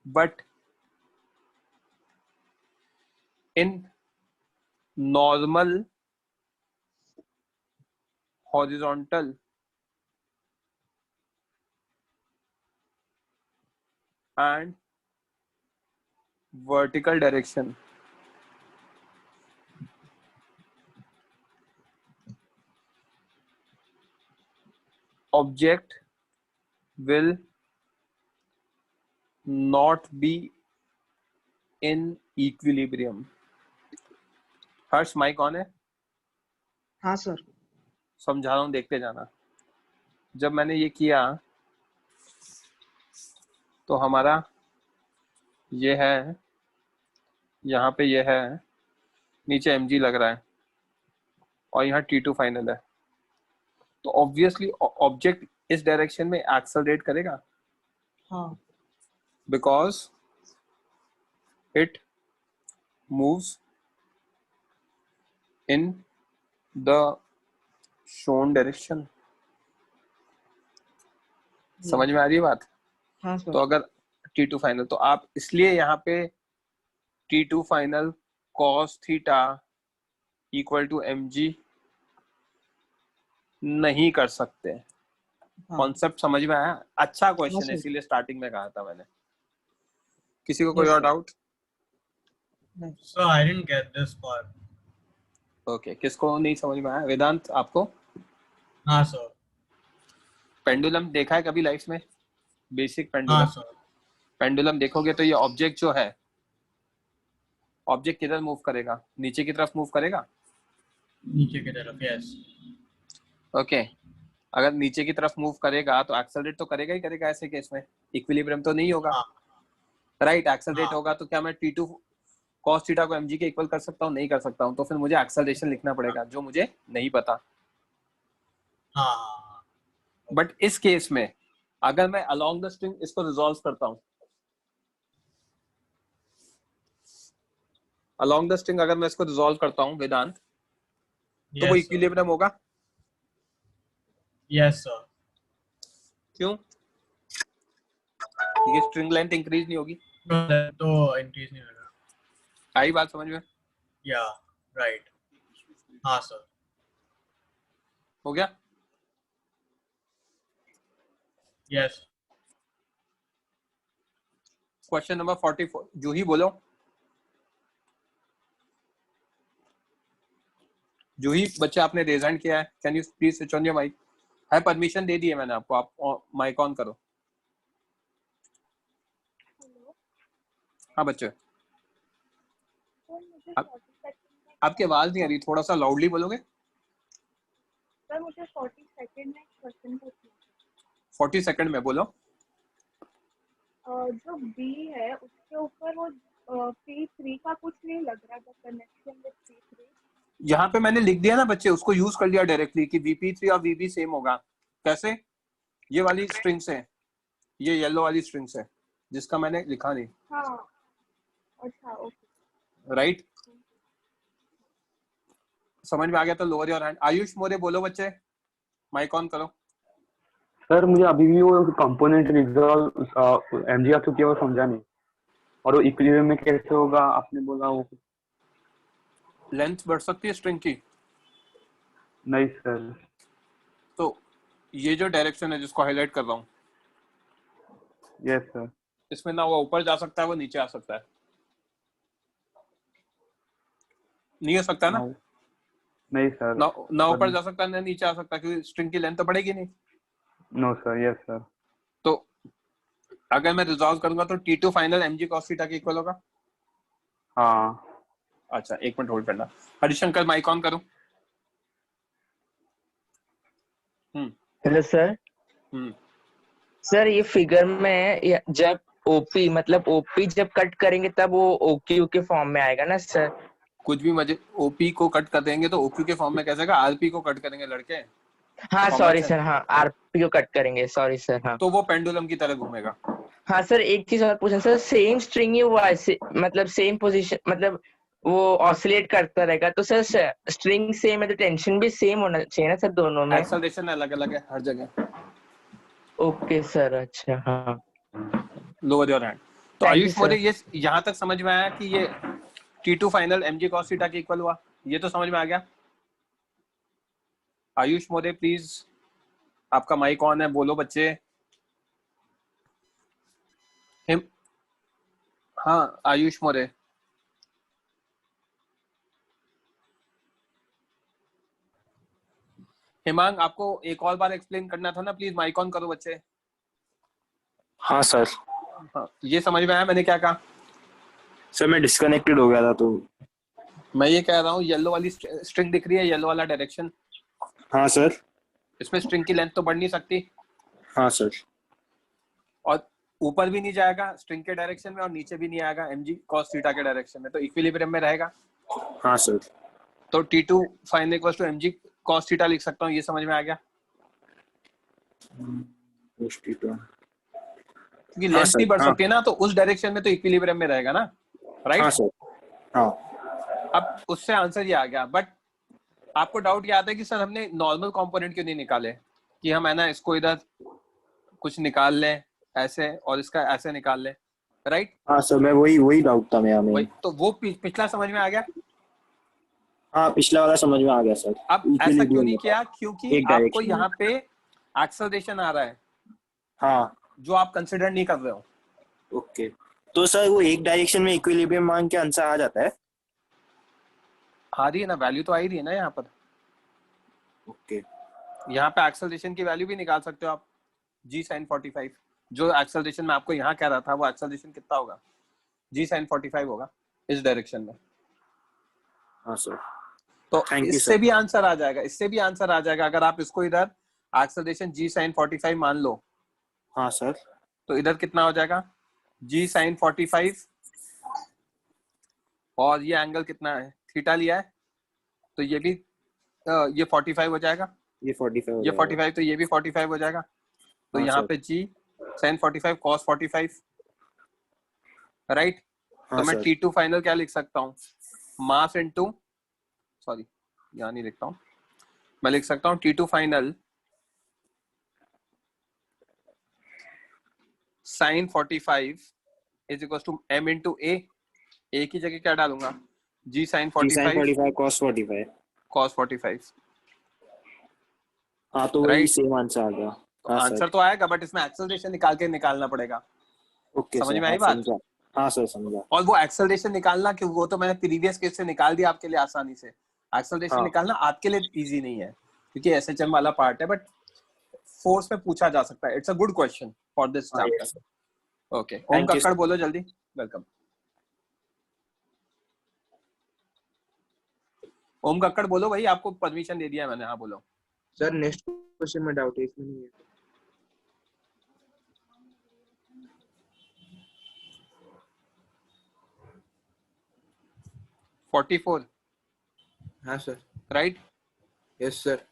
But in normal horizontal and vertical direction, object will not be in equilibrium. Harsh mic on है? हाँ sir. समझा रहा हूँ, देखते जाना। जब मैंने ये किया तो हमारा ये है, यहाँ पे ये है, नीचे mg लग रहा है और यहाँ T2 फाइनल है, तो ऑब्वियसली ऑब्जेक्ट इस डायरेक्शन में एक्सेलरेट करेगा। हाँ. Because it moves in the shown direction. समझ में आ रही है बात? हाँ सर. तो अगर T2 फाइनल, तो आप इसलिए यहाँ पे T2 final cos theta equal to mg नहीं कर सकते। कॉन्सेप्ट समझ में आया? अच्छा क्वेश्चन है, इसीलिए स्टार्टिंग में कहा था मैंने। किसी को कोई Yes, और sir. Doubt? So I didn't get this part. Okay, किसको नहीं समझ में आया? वेदांत, आपको? हाँ सर. पेंडुलम देखा है कभी लाइफ में? बेसिक हाँ पेंडुलम. सर. पेंडुलम देखोगे तो ये ऑब्जेक्ट जो है, ऑब्जेक्ट किधर मूव करेगा? नीचे की तरफ मूव करेगा. नीचे की तरफ. Yes. ओके, अगर नीचे की तरफ मूव करेगा तो एक्सेलरेट तो करेगा ही करेगा. ऐसे केस में इक्विलिब्रियम तो नहीं होगा. हाँ. राइट, एक्सेलरेट हाँ. होगा तो क्या मैं T2 cos थीटा को mg के इक्वल कर सकता हूँ? नहीं कर सकता हूँ. तो फिर मुझे एक्सेलरेशन लिखना पड़ेगा जो मुझे नहीं पता. हाँ. बट इस केस में अगर मैं अलोंग द स्ट्रिंग इसको रिजॉल्व करता हूँ, अलोंग द स्ट्रिंग अगर मैं इसको रिजॉल्व करता हूँ वेदांत, तो वो Yes sir. इक्विलिब्रियम होगा. Yes sir. क्यों? ये स्ट्रिंग लेंथ इंक्रीज नहीं होगी. तो increase नहीं होगा. आई बात समझ में? Yeah. Right. हाँ सर. हो गया? Yes. Question number 44. जूही बोलो. जूही बच्चे आपने रेज हैंड किया है. Can you please switch on your mic? है परमिशन दे दी है मैंने आपको. आप माइक ऑन करो. हाँ बच्चे, आपकी आवाज नहीं आ रही. थोड़ा सा लाउडली बोलोगे? सर मुझे 40 सेकंड में क्वेश्चन पूछना है. 40 सेकंड में बोलो. जो बी है उसके ऊपर वो P3 का कुछ नहीं लग रहा. The connection with P3. यहाँ पे मैंने लिख दिया ना बच्चे, उसको यूज कर लिया डायरेक्टली कि VP3 और VB सेम होगा. कैसे? ये वाली स्ट्रिंग से, ये येलो वाली स्ट्रिंग से, जिसका मैंने लिखा नहीं. हाँ. अच्छा, ओके. राइट, समझ में आ गया? तो लोअर योर हैंड. आयुष मोरे बोलो बच्चे, माइक ऑन करो. सर मुझे अभी भी वो कंपोनेंट रिजॉल्व एमजी आप किया वो समझा नहीं, और वो इक्विलिब्रियम में कैसे होगा आपने बोला? वो लेंथ बढ़ सकती है स्ट्रिंग की? नहीं सर. तो ये जो डायरेक्शन है जिसको हाईलाइट कर रहा हूँ, यस सर. इसमें ना वो ऊपर जा सकता है, वो नीचे आ सकता है. नहीं हो सकता ना? नहीं सर. ना ऊपर जा सकता ना नीचे आ सकता, क्योंकि स्ट्रिंग की लेंथ तो बढ़ेगी नहीं. No sir. Yes sir. तो अगर मैं रिजॉल्व करूंगा तो T2 final mg cos theta के इक्वल होगा. हाँ. अच्छा, एक मिनट होल्ड करना. हरिशंकर माइक ऑन करो. Hello sir. सर ये फिगर में जब ओपी मतलब ओपी जब कट करेंगे तब वो ओक्यू के फॉर्म में आएगा ना सर? कुछ भी मजे, ओपी को कट कर देंगे तो ओक्यू के फॉर्म में कैसे आएगा? आरपी को कट करेंगे लड़के. हाँ सॉरी सर. हाँ आरपी को कट करेंगे. Sorry sir. हाँ तो वो पेंडुलम की तरह घूमेगा. हाँ सर, एक चीज और पूछना सर. सेम स्ट्रिंग ही वो ऐसे मतलब सेम पोजीशन मतलब वो ऑसिलेट करता रहेगा तो सर स्ट्रिंग सेम है तो टेंशन भी सेम होना चाहिए ना सर दोनों में? एक्सेलरेशन अलग अलग है हर जगह. Okay sir. अच्छा. हाँ. Lower your hand. तो आयुष मोरे ये यहाँ तक समझ में आया कि ये T2 final mg cos theta के इक्वल हुआ? ये तो समझ में आ गया. आयुष मोरे प्लीज, आपका माइक ऑन है, बोलो बच्चे. हाँ आयुष मोरे. हिमांग, आपको एक और बार एक्सप्लेन करना था ना, प्लीज माइक ऑन करो बच्चे. हाँ सर. हाँ, ये समझ में आया मैंने क्या कहा? सर मैं डिस्कनेक्टेड हो गया था तो. मैं ये कह रहा हूँ येलो वाली स्ट्रिंग दिख रही है, येलो वाला डायरेक्शन. हाँ सर. इसमें स्ट्रिंग की लेंथ तो बढ़ नहीं सकती. हाँ सर. और ऊपर भी नहीं जाएगा स्ट्रिंग के डायरेक्शन में और नीचे भी नहीं आएगा mg cos थीटा के डायरेक्शन में, तो इक्विलिब्रियम में रहेगा. हाँ सर. तो T2 final equals to mg cos theta लिख सकता हूँ. ये समझ में आ गया? क्योंकि लेंथ नहीं बढ़ सकती है ना, तो उस डायरेक्शन में तो इक्विलिब्रियम में रहेगा ना. राइट. हाँ सर. हाँ. अब उससे आंसर ये आ गया. बट आपको डाउट ये आता है कि सर हमने नॉर्मल कंपोनेंट क्यों नहीं निकाले, कि हम है ना इसको इधर कुछ निकाल लें ऐसे और इसका ऐसे निकाल लें. राइट. हाँ सर, मैं वही डाउट था मेरा में. तो वो पिछला समझ में आ गया. हाँ पिछला वाला समझ में आ गया सर. अब ऐसा क्यों नहीं किया? क्योंकि आपको यहाँ पे एक्सेलरेशन आ रहा है. हाँ. जो आप कंसिडर नहीं कर रहे हो. ओके. तो सर वो एक डायरेक्शन में इक्विलिब्रियम मान के आंसर आ जाता है? आ रही है ना, वैल्यू तो आ ही रही है ना यहाँ पर। ओके, यहाँ पे एक्सेलरेशन की वैल्यू भी निकाल सकते हो आप, g sin 45। जो एक्सेलरेशन मैं आपको यहाँ कह रहा था वो एक्सेलरेशन कितना होगा, g sin 45 होगा इस डायरेक्शन में। हाँ सर। तो Thank you, इससे sir. भी आंसर आ जाएगा, इससे भी आंसर आ जाएगा। अगर आप इसको इधर एक्सेलरेशन g sin 45 मान लो, हाँ सर। तो इधर कितना हो जाएगा, g sin 45, और ये एंगल कितना है, थीटा लिया है, तो ये भी ये 45 हो जाएगा, ये 45 हो ये जाएगा। 45, तो ये भी 45 हो जाएगा। तो हाँ, यहाँ सर। पे g sin 45 cos 45, राइट। हाँ, तो मैं सर। T2 फाइनल क्या लिख सकता हूँ, मास इनटू, सॉरी यहाँ नहीं लिखता हूँ, मैं लिख सकता हूँ T2 final sin 45 is equal to m into a की जगह क्या डालूंगा, g sin 45 cos 45। cos 45। हाँ तो वही Right. सेम आंसर आ गया। हाँ आंसर सर। तो आएगा, बट इसमें एक्सेलरेशन निकालना पड़ेगा। ओके समझ सर, में आई हाँ बात? समझा। हाँ सर समझा। और वो एक्सेलरेशन निकालना, कि वो तो मैंने प्रीवियस केस से निकाल दिया आपके लिए आसानी से। एक्सेलरेशन हाँ। निकालना आपके लिए इजी नहीं है, क्योंकि एसएचएम वाला पार्ट है, बट फोर्स में पूछा जा सकता है। It's a good question for this हाँ, yes, chapter. Okay, Om Thank you, Kakkar sir. बोलो जल्दी। वेलकम। ओम कक्कड़ बोलो भाई, आपको परमिशन दे दिया है मैंने। हाँ बोलो। सर नेक्स्ट क्वेश्चन में डाउट है, इसमें नहीं है। फोर्टी 44, हाँ sir. Right. Yes sir.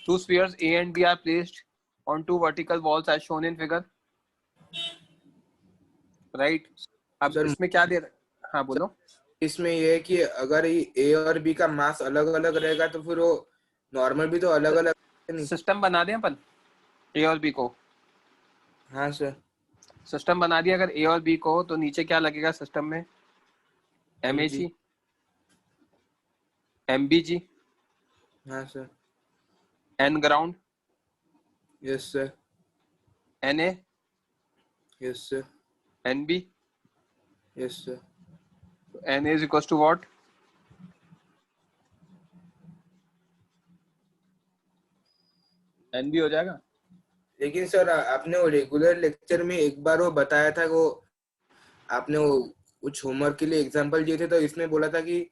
Two spheres A and B are placed on two vertical walls as shown in figure. Right. अब सर, इसमें क्या दे रहा, हाँ बोलो। इसमें ये है कि अगर ए और बी का मास अलग अलग रहेगा तो फिर वो नॉर्मल भी तो अलग अलग सिस्टम बना दें अपन ए और बी को। हाँ सर। सिस्टम बना दिया अगर ए और बी को, तो नीचे क्या लगेगा सिस्टम में, M A g, M B g, हाँ sir. N ground, yes sir. N A, yes sir. N B. Yes sir. N is equal to what, N B हो जाएगा। लेकिन सर आपने वो रेगुलर लेक्चर में एक बार वो बताया था, वो आपने वो कुछ होमवर्क के लिए एग्जांपल दिए थे, तो इसमें बोला था कि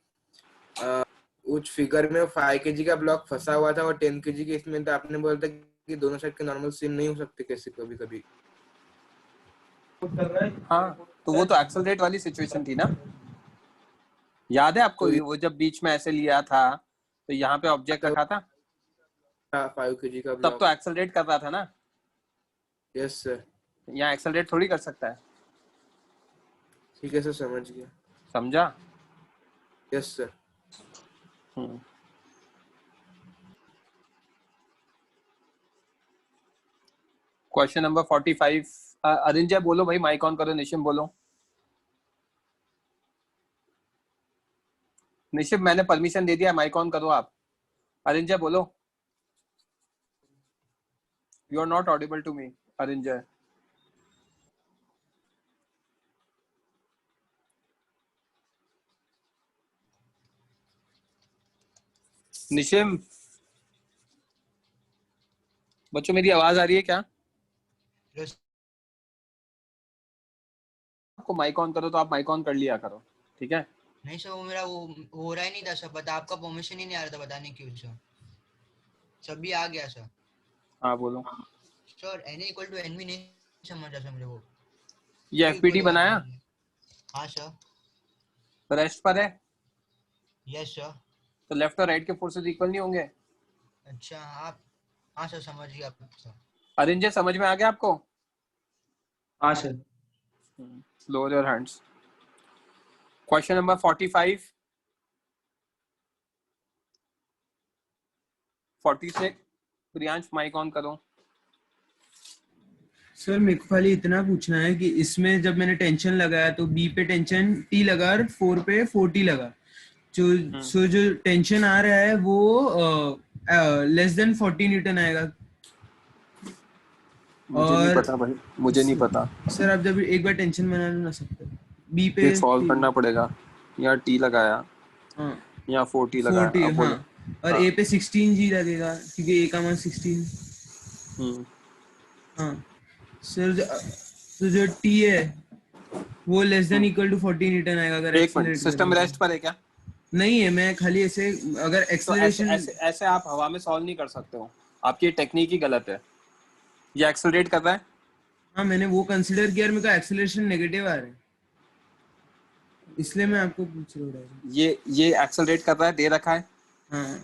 कुछ फिगर में 5 kg का ब्लॉक फंसा हुआ था और 10 kg के इसमें, तो आपने बोला था कि दोनों साइड के नॉर्मल सेम नहीं हो सकते कैसे कभी कभी। हाँ तो वो तो एक्सेलरेट वाली सिचुएशन थी ना, याद है आपको? तो वो जब बीच में ऐसे लिया था तो यहाँ पे ऑब्जेक्ट रखा था, 5 kg का तब ब्लॉक। तो एक्सेलरेट कर रहा था ना। Yes sir. यहाँ एक्सेलरेट थोड़ी कर सकता है। ठीक है सर, समझ गया। समझा? Yes sir. Question number 45। Arinjay बोलो भाई, माइक ऑन करो। निशिम बोलो। निशिम मैंने परमिशन दे दिया, माइक ऑन करो आप। अरिंजय बोलो। You are not audible to me Arinjay. Nishim, बच्चों मेरी आवाज आ रही है क्या? आपको माइक ऑन करो तो आप माइक ऑन कर लिया करो, ठीक है? नहीं सर, वो मेरा वो हो रहा ही नहीं था सर, पता आपका परमिशन ही नहीं आ रहा था, बताने क्यों सर। सभी आ गया सर। हाँ बोलो। Sir n equal to n भी नहीं समझा सर मेरे को। ये एफपीटी बनाया? हाँ सर। रेस्ट पर है? Yes sir. तो लेफ्ट और राइट के फोर्सेस इक्वल नहीं होंगे? अच्छा आप, हाँ सर समझ गया सर। अरिंजय समझ में आ गया आपको? हाँ sir. Lower your hands. Question number 45. 46. Priyansh mic on करो। सर मेरे को खाली इतना पूछना है कि इसमें जब मैंने टेंशन लगाया तो बी पे टेंशन T लगा और 4 पे 4T लगा, जो टेंशन आ रहा है वो लेस देन 40 न्यूटन आएगा। मुझे नहीं और पता भाई, मुझे नहीं पता। सर आप जब एक बार टेंशन बना लो ना सकते, बी पे ये सॉल्व करना पड़ेगा। यहाँ टी लगाया, हाँ यहाँ 40 लगाया, 40 अब बोलो। हाँ, और हाँ। ए पे 16 जी लगेगा क्योंकि ए का मान 16। हाँ सर तो जो टी है वो less than equal to 40 newton आएगा अगर एक मिनट, एक्सेलरेट सिस्टम रेस्ट पर है क्या? नहीं है, मैं खाली ऐसे अगर तो ऐसे एक्सेलरेशन ऐसे ऐसे आप हवा में सॉल्व नहीं कर सकते हो, आपकी टेक्निक ही गलत है। ये एक्सेलरेट कर रहा है। हाँ मैंने वो कंसीडर किया, मेरे को एक्सेलरेशन नेगेटिव आ रहा है, इसलिए मैं आपको पूछ रहा हूँ। ये एक्सेलरेट कर रहा है, दे रखा है। हाँ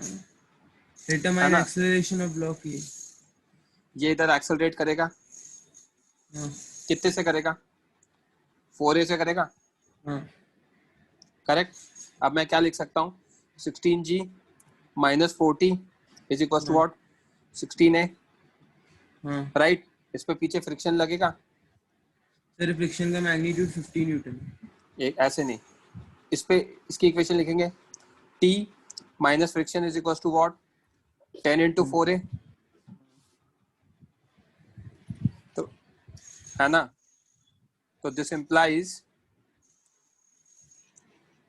डिटरमाइन एक्सेलरेशन ऑफ ब्लॉक। ये इधर एक्सेलरेट करेगा। हाँ कितने से करेगा? 4a से करेगा। हाँ करेक्ट। अब मैं क्या लिख सकता हूँ? 16g minus 40 is equal to what? 16a। हाँ राइट। इस पे पीछे फ्रिक्शन लगेगा। सर फ्रिक्शन का मैग्नीट्यूड 50 न्यूटन। एक ऐसे नहीं, इस पे इसकी इक्वेशन लिखेंगे, t minus friction is equal to what? 10 into 4a। तो है ना, तो this implies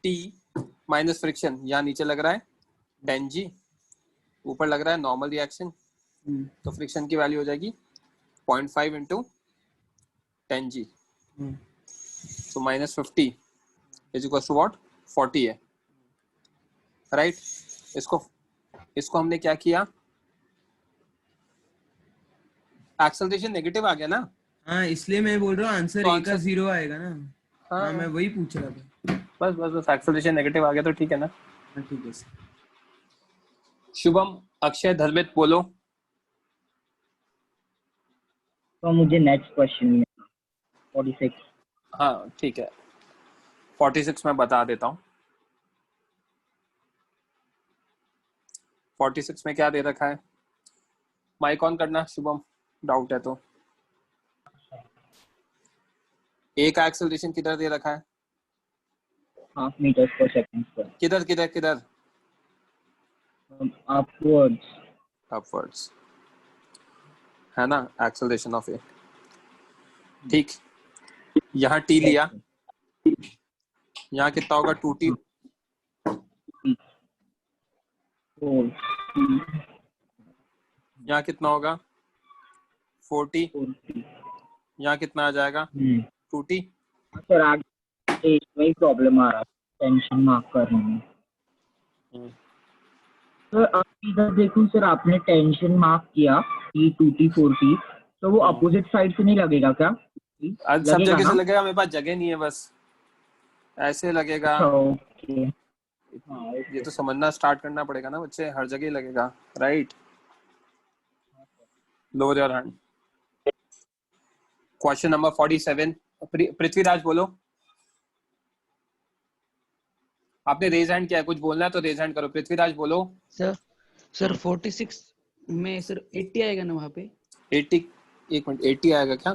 t minus friction, यहाँ नीचे लग रहा है 10g, ऊपर लग रहा है नॉर्मल रिएक्शन, तो फ्रिक्शन की वैल्यू हो जाएगी 0.5 into 10g। So minus 50 is equal to what? 40 है। राइट। इसको हमने क्या किया? एक्सेलरेशन नेगेटिव आ गया ना। हाँ इसलिए मैं बोल रहा हूँ आंसर तो ए का 0 आएगा ना। हाँ मैं वही पूछ रहा था। बस बस बस एक्सेलरेशन नेगेटिव आ गया तो ठीक है ना। हाँ ठीक है सर। शुभम, अक्षय, धर्मित बोलो। तो मुझे नेक्स्ट क्वेश्चन 46। हाँ ठीक है, 46 मैं बता देता हूँ। 46 में क्या दे रखा है? माइक ऑन करना शुभम, डाउट है तो। ए का एक्सेलरेशन किधर दे रखा है? हाफ मीटर पर सेकंड पर। किधर किधर किधर? अपवर्ड्स। अपवर्ड्स है ना एक्सेलरेशन ऑफ ए। ठीक, यहाँ टी लिया, यहाँ कितना होगा? 2t। यहाँ कितना होगा? 40। यहाँ कितना आ जाएगा? 2t। सर आगे वही प्रॉब्लम आ रहा है टेंशन मार्क करने में। सर अब इधर देखूं सर, आपने टेंशन मार्क किया कि 2t 4t, तो वो अपोजिट साइड से नहीं लगेगा क्या? सब जगह से लगेगा, मेरे पास जगह नहीं है, बस ऐसे लगेगा। ओके। ये तो समझना स्टार्ट करना पड़ेगा ना बच्चे, हर जगह लगेगा। Right. Lower your hand. Question number 47, Prithviraj बोलो। आपने रेज हैंड किया, कुछ बोलना है तो रेज हैंड करो। पृथ्वीराज बोलो। सर 46 में सर 80 आएगा ना वहाँ पे? 80, एक मिनट, 80 आएगा क्या?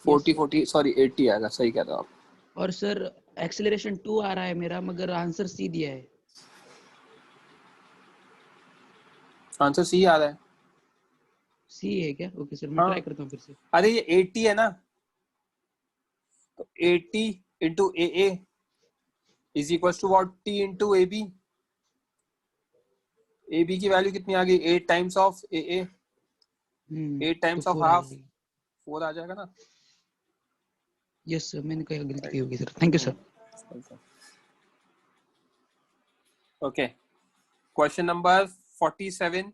40 सॉरी 80 आएगा, सही कह रहे हो आप। और सर एक्सेलरेशन 2 आ रहा है मेरा, मगर आंसर सी दिया है। आंसर सी आ रहा है। सी है क्या? ओके सर, मैं ट्राई करता हूँ फिर से। अरे ये 80 है ना, तो 80 into AA is equals to what? T into AB। AB की वैल्यू कितनी आ गई? 8 times of AA। 8 times of half 4 आ जाएगा ना। यस सर, मैंने कहीं गलती की होगी sir. Thank you sir. Okay, question number 47।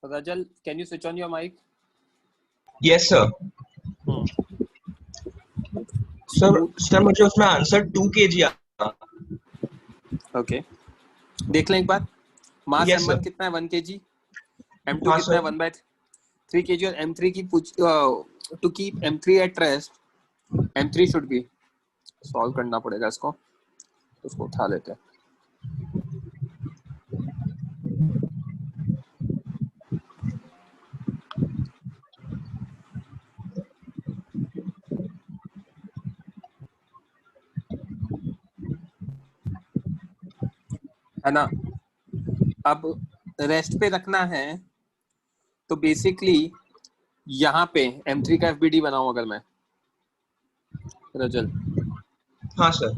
Rajal, can you switch on your mic? Yes sir. Sir मुझे उसमें आंसर 2 kg आया। ओके, देख लें एक बार। मास Yes, M1 sir. कितना है? 1 kg। M2 कितना है? 1/3 kg। और M3 की to keep M3 at rest, M3 should be, solve करना पड़ेगा इसको, उसको उठा लेते हैं। है ना। अब रेस्ट पे रखना है तो बेसिकली यहाँ पे M3 का FBD बनाऊं अगर मैं, रजल, हाँ सर,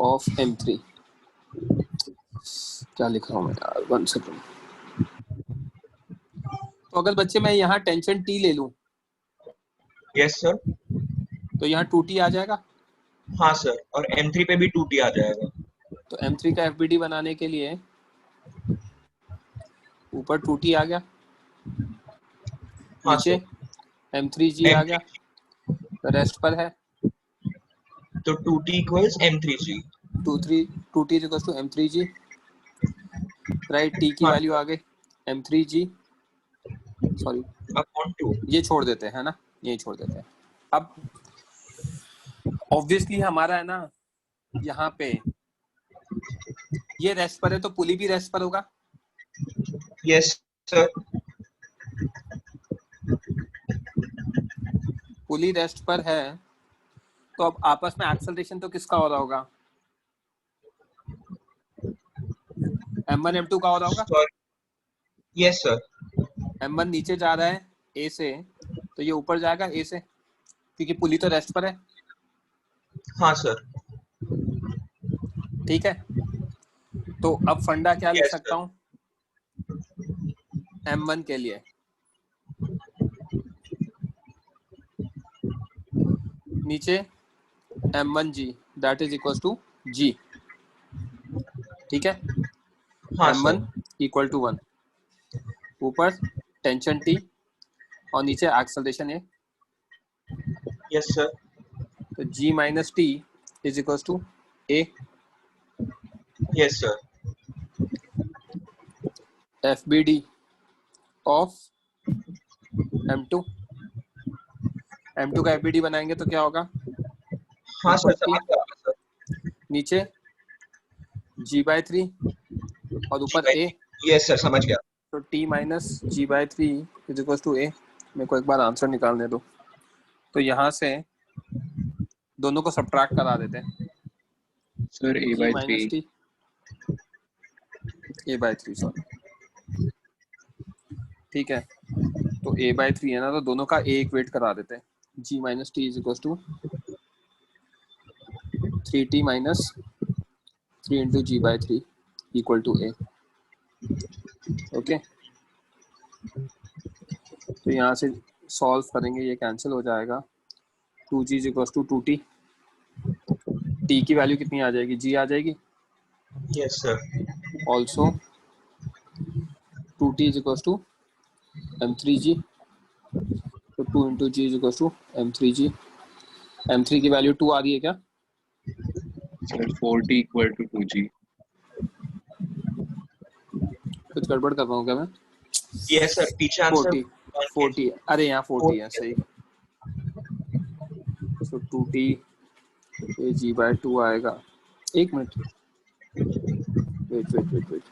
ऑफ M3, क्या लिख रहा हूँ मैं यार, 1 सेकंड। तो अगर बच्चे मैं यहाँ टेंशन T ले लूं यस सर, तो यहाँ 2T आ जाएगा। हाँ सर, और M3 पे भी 2T आ जाएगा। तो M3 का FBD बनाने के लिए ऊपर 2T आ गया, हाँ नीचे सर, M3G आ गया, रेस्ट पर है तो 2T equals M3G। 2T is equals to M3G, right. T की वैल्यू आ गई M3G, सॉरी अपॉन 2, ये छोड़ देते हैं, है ना, ये छोड़ देते हैं। अब ऑब्वियसली हमारा है ना यहाँ पे ये रेस्ट पर है तो पुली भी रेस्ट पर होगा। यस सर, पुली रेस्ट पर है तो अब आपस में एक्सेलरेशन तो किसका हो रहा होगा, M1 M2 का हो रहा होगा। यस सर, M1 नीचे जा रहा है A से, तो ये ऊपर जाएगा A से, क्योंकि पुली तो रेस्ट पर है। हाँ सर, ठीक है, तो अब फंडा क्या लिख सकता हूँ M1 के लिए, नीचे M1G that is equal to G, ठीक है। हाँ M1 इक्वल टू 1, ऊपर टेंशन T और नीचे एक्सेलरेशन A। यस सर, तो G minus T is equal to A। Yes sir, FBD of M2, M2 का FBD बनाएंगे तो क्या होगा, हाँ सर, समझ गया सर, नीचे G/3 और ऊपर A। यस सर, समझ गया। तो T minus G/3 is equal to A। मेरे को एक बार आंसर निकालने दो। तो यहाँ से दोनों को सब्ट्रैक्ट करा देते हैं सर A/3 A/3 सॉरी, ठीक है। तो A/3 है ना, तो दोनों का A इक्वेट करा देते हैं। G minus T is equal to 3T minus 3 into G/3 equal to A। Okay, तो यहाँ से सॉल्व करेंगे, ये कैंसिल हो जाएगा। 2G is equal to 2T, T की वैल्यू कितनी आ जाएगी, G आ जाएगी। Yes sir, also 2T is equal to M3G, तो 2 into G is equal to M3G। M3 की वैल्यू 2 आ रही है क्या sir, 4T equal to 2G। कुछ गड़बड़ कर रहा हूँ क्या मैं? यस सर, पीछे आंसर 40, अरे यहाँ 40 है, सही। तो 2T G/2 आएगा। एक मिनट, वेट।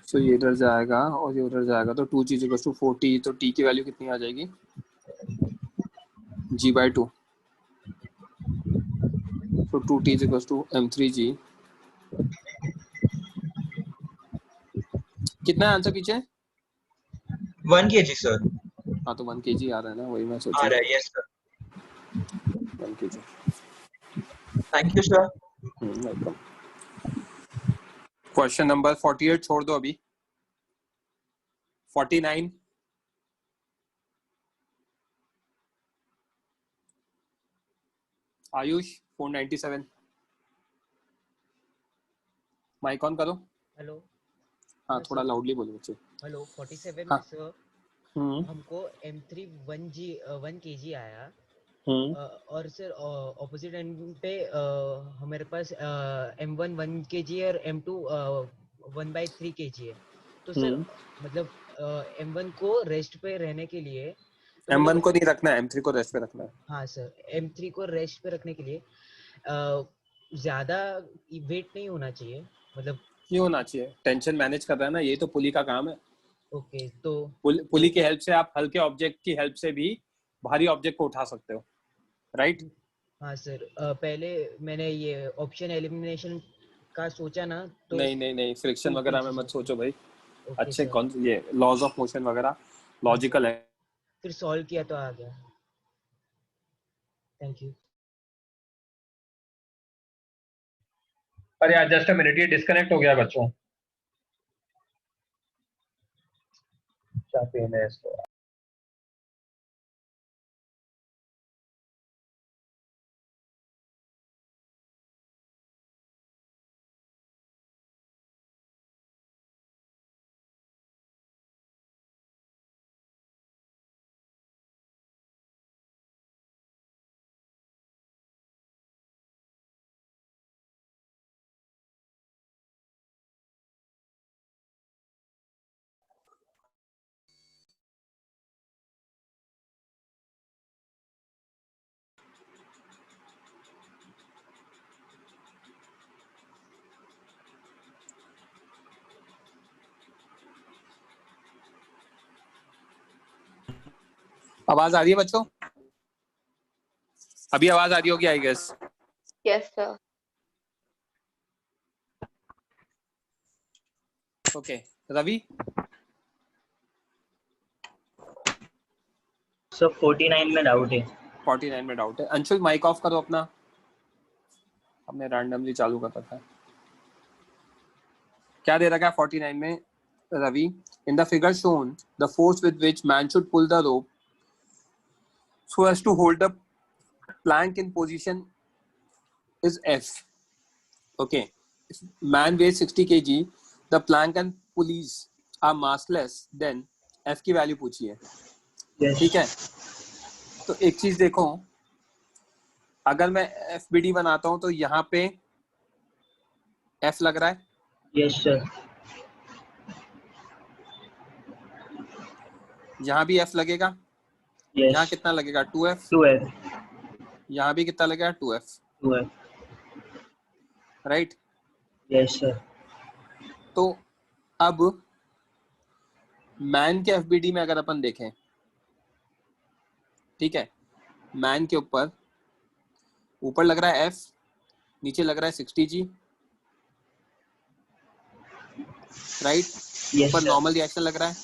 सो ये इधर जाएगा और ये उधर जाएगा, तो 2G इज इक्वल टू 40। तो T की वैल्यू कितनी आ जाएगी, G/2। तो 2T is equal to M3G। कितना है आंसर पीछे? 1 kg सर। हाँ, तो 1 kg आ रहा है ना, वही मैं सोच आ रहा रहा है, yes sir. 1 kg। Thank you sir. Welcome. Question number 48 छोड़ दो अभी। 49 आयुष 497 माइक ऑन करो। हेलो। हाँ, थोड़ा लाउडली बोलो बच्चे। हेलो 47 हाँ। में सर हमको M3 1 kg आया और सर ऑपोजिट एंड पे हमारे पास M1 1 kg और M2 1/3 kg है। तो सर मतलब M1 को रेस्ट पे रहने के लिए M1 को नहीं रखना है, M3 को रेस्ट पे रखना है। हाँ सर, M3 को रेस्ट पे रखने के लिए ज्यादा वेट नहीं होना चाहिए, मतलब क्यों होना चाहिए? टेंशन मैनेज कर रहा है ना, ये तो पुली का काम है। ओके, तो पुली की हेल्प से आप हल्के ऑब्जेक्ट की हेल्प से भी भारी ऑब्जेक्ट को उठा सकते हो, राइट? हाँ सर, पहले मैंने ये ऑप्शन एलिमिनेशन का सोचा ना तो नहीं फ्रिक्शन 2 वगैरह में kg मत सोचो भाई। ओके अच्छे सर। कौन ये लॉज ऑफ मोशन वगैरह लॉजिकल है। फिर सॉल्व किया तो आ गया। Thank you. अरे यार जस्ट अ मिनट, ये डिस्कनेक्ट हो गया बच्चों। क्या पेन है इसको। आवाज आ रही है बच्चों? अभी आवाज आ रही होगी I guess. Yes sir. Okay Ravi. Sir 49 में डाउट है। 49 में डाउट है। अंशुल माइक ऑफ करो अपना, हमने रैंडमली चालू कर रखा है। क्या दे रखा है 49 में Ravi? In the figure shown the force with which man should pull the rope so as to hold the plank in position is F. Okay, if man weighs 60 kg, the plank and pulleys are massless, then F की value पूछिए। ठीक है, तो एक चीज देखो, अगर मैं FBD बनाता हूं तो यहाँ पे F लग रहा है। Yes sir. यहाँ भी F लगेगा। Yes. यहाँ कितना लगेगा? 2F। 2F। यहाँ भी कितना लगेगा? 2F। 2F। Right? Yes sir. तो अब मैन के FBD में अगर अपन देखें, ठीक है, मैन के ऊपर लग रहा है F, नीचे लग रहा है 60G, राइट? ऊपर नॉर्मल रिएक्शन लग रहा है,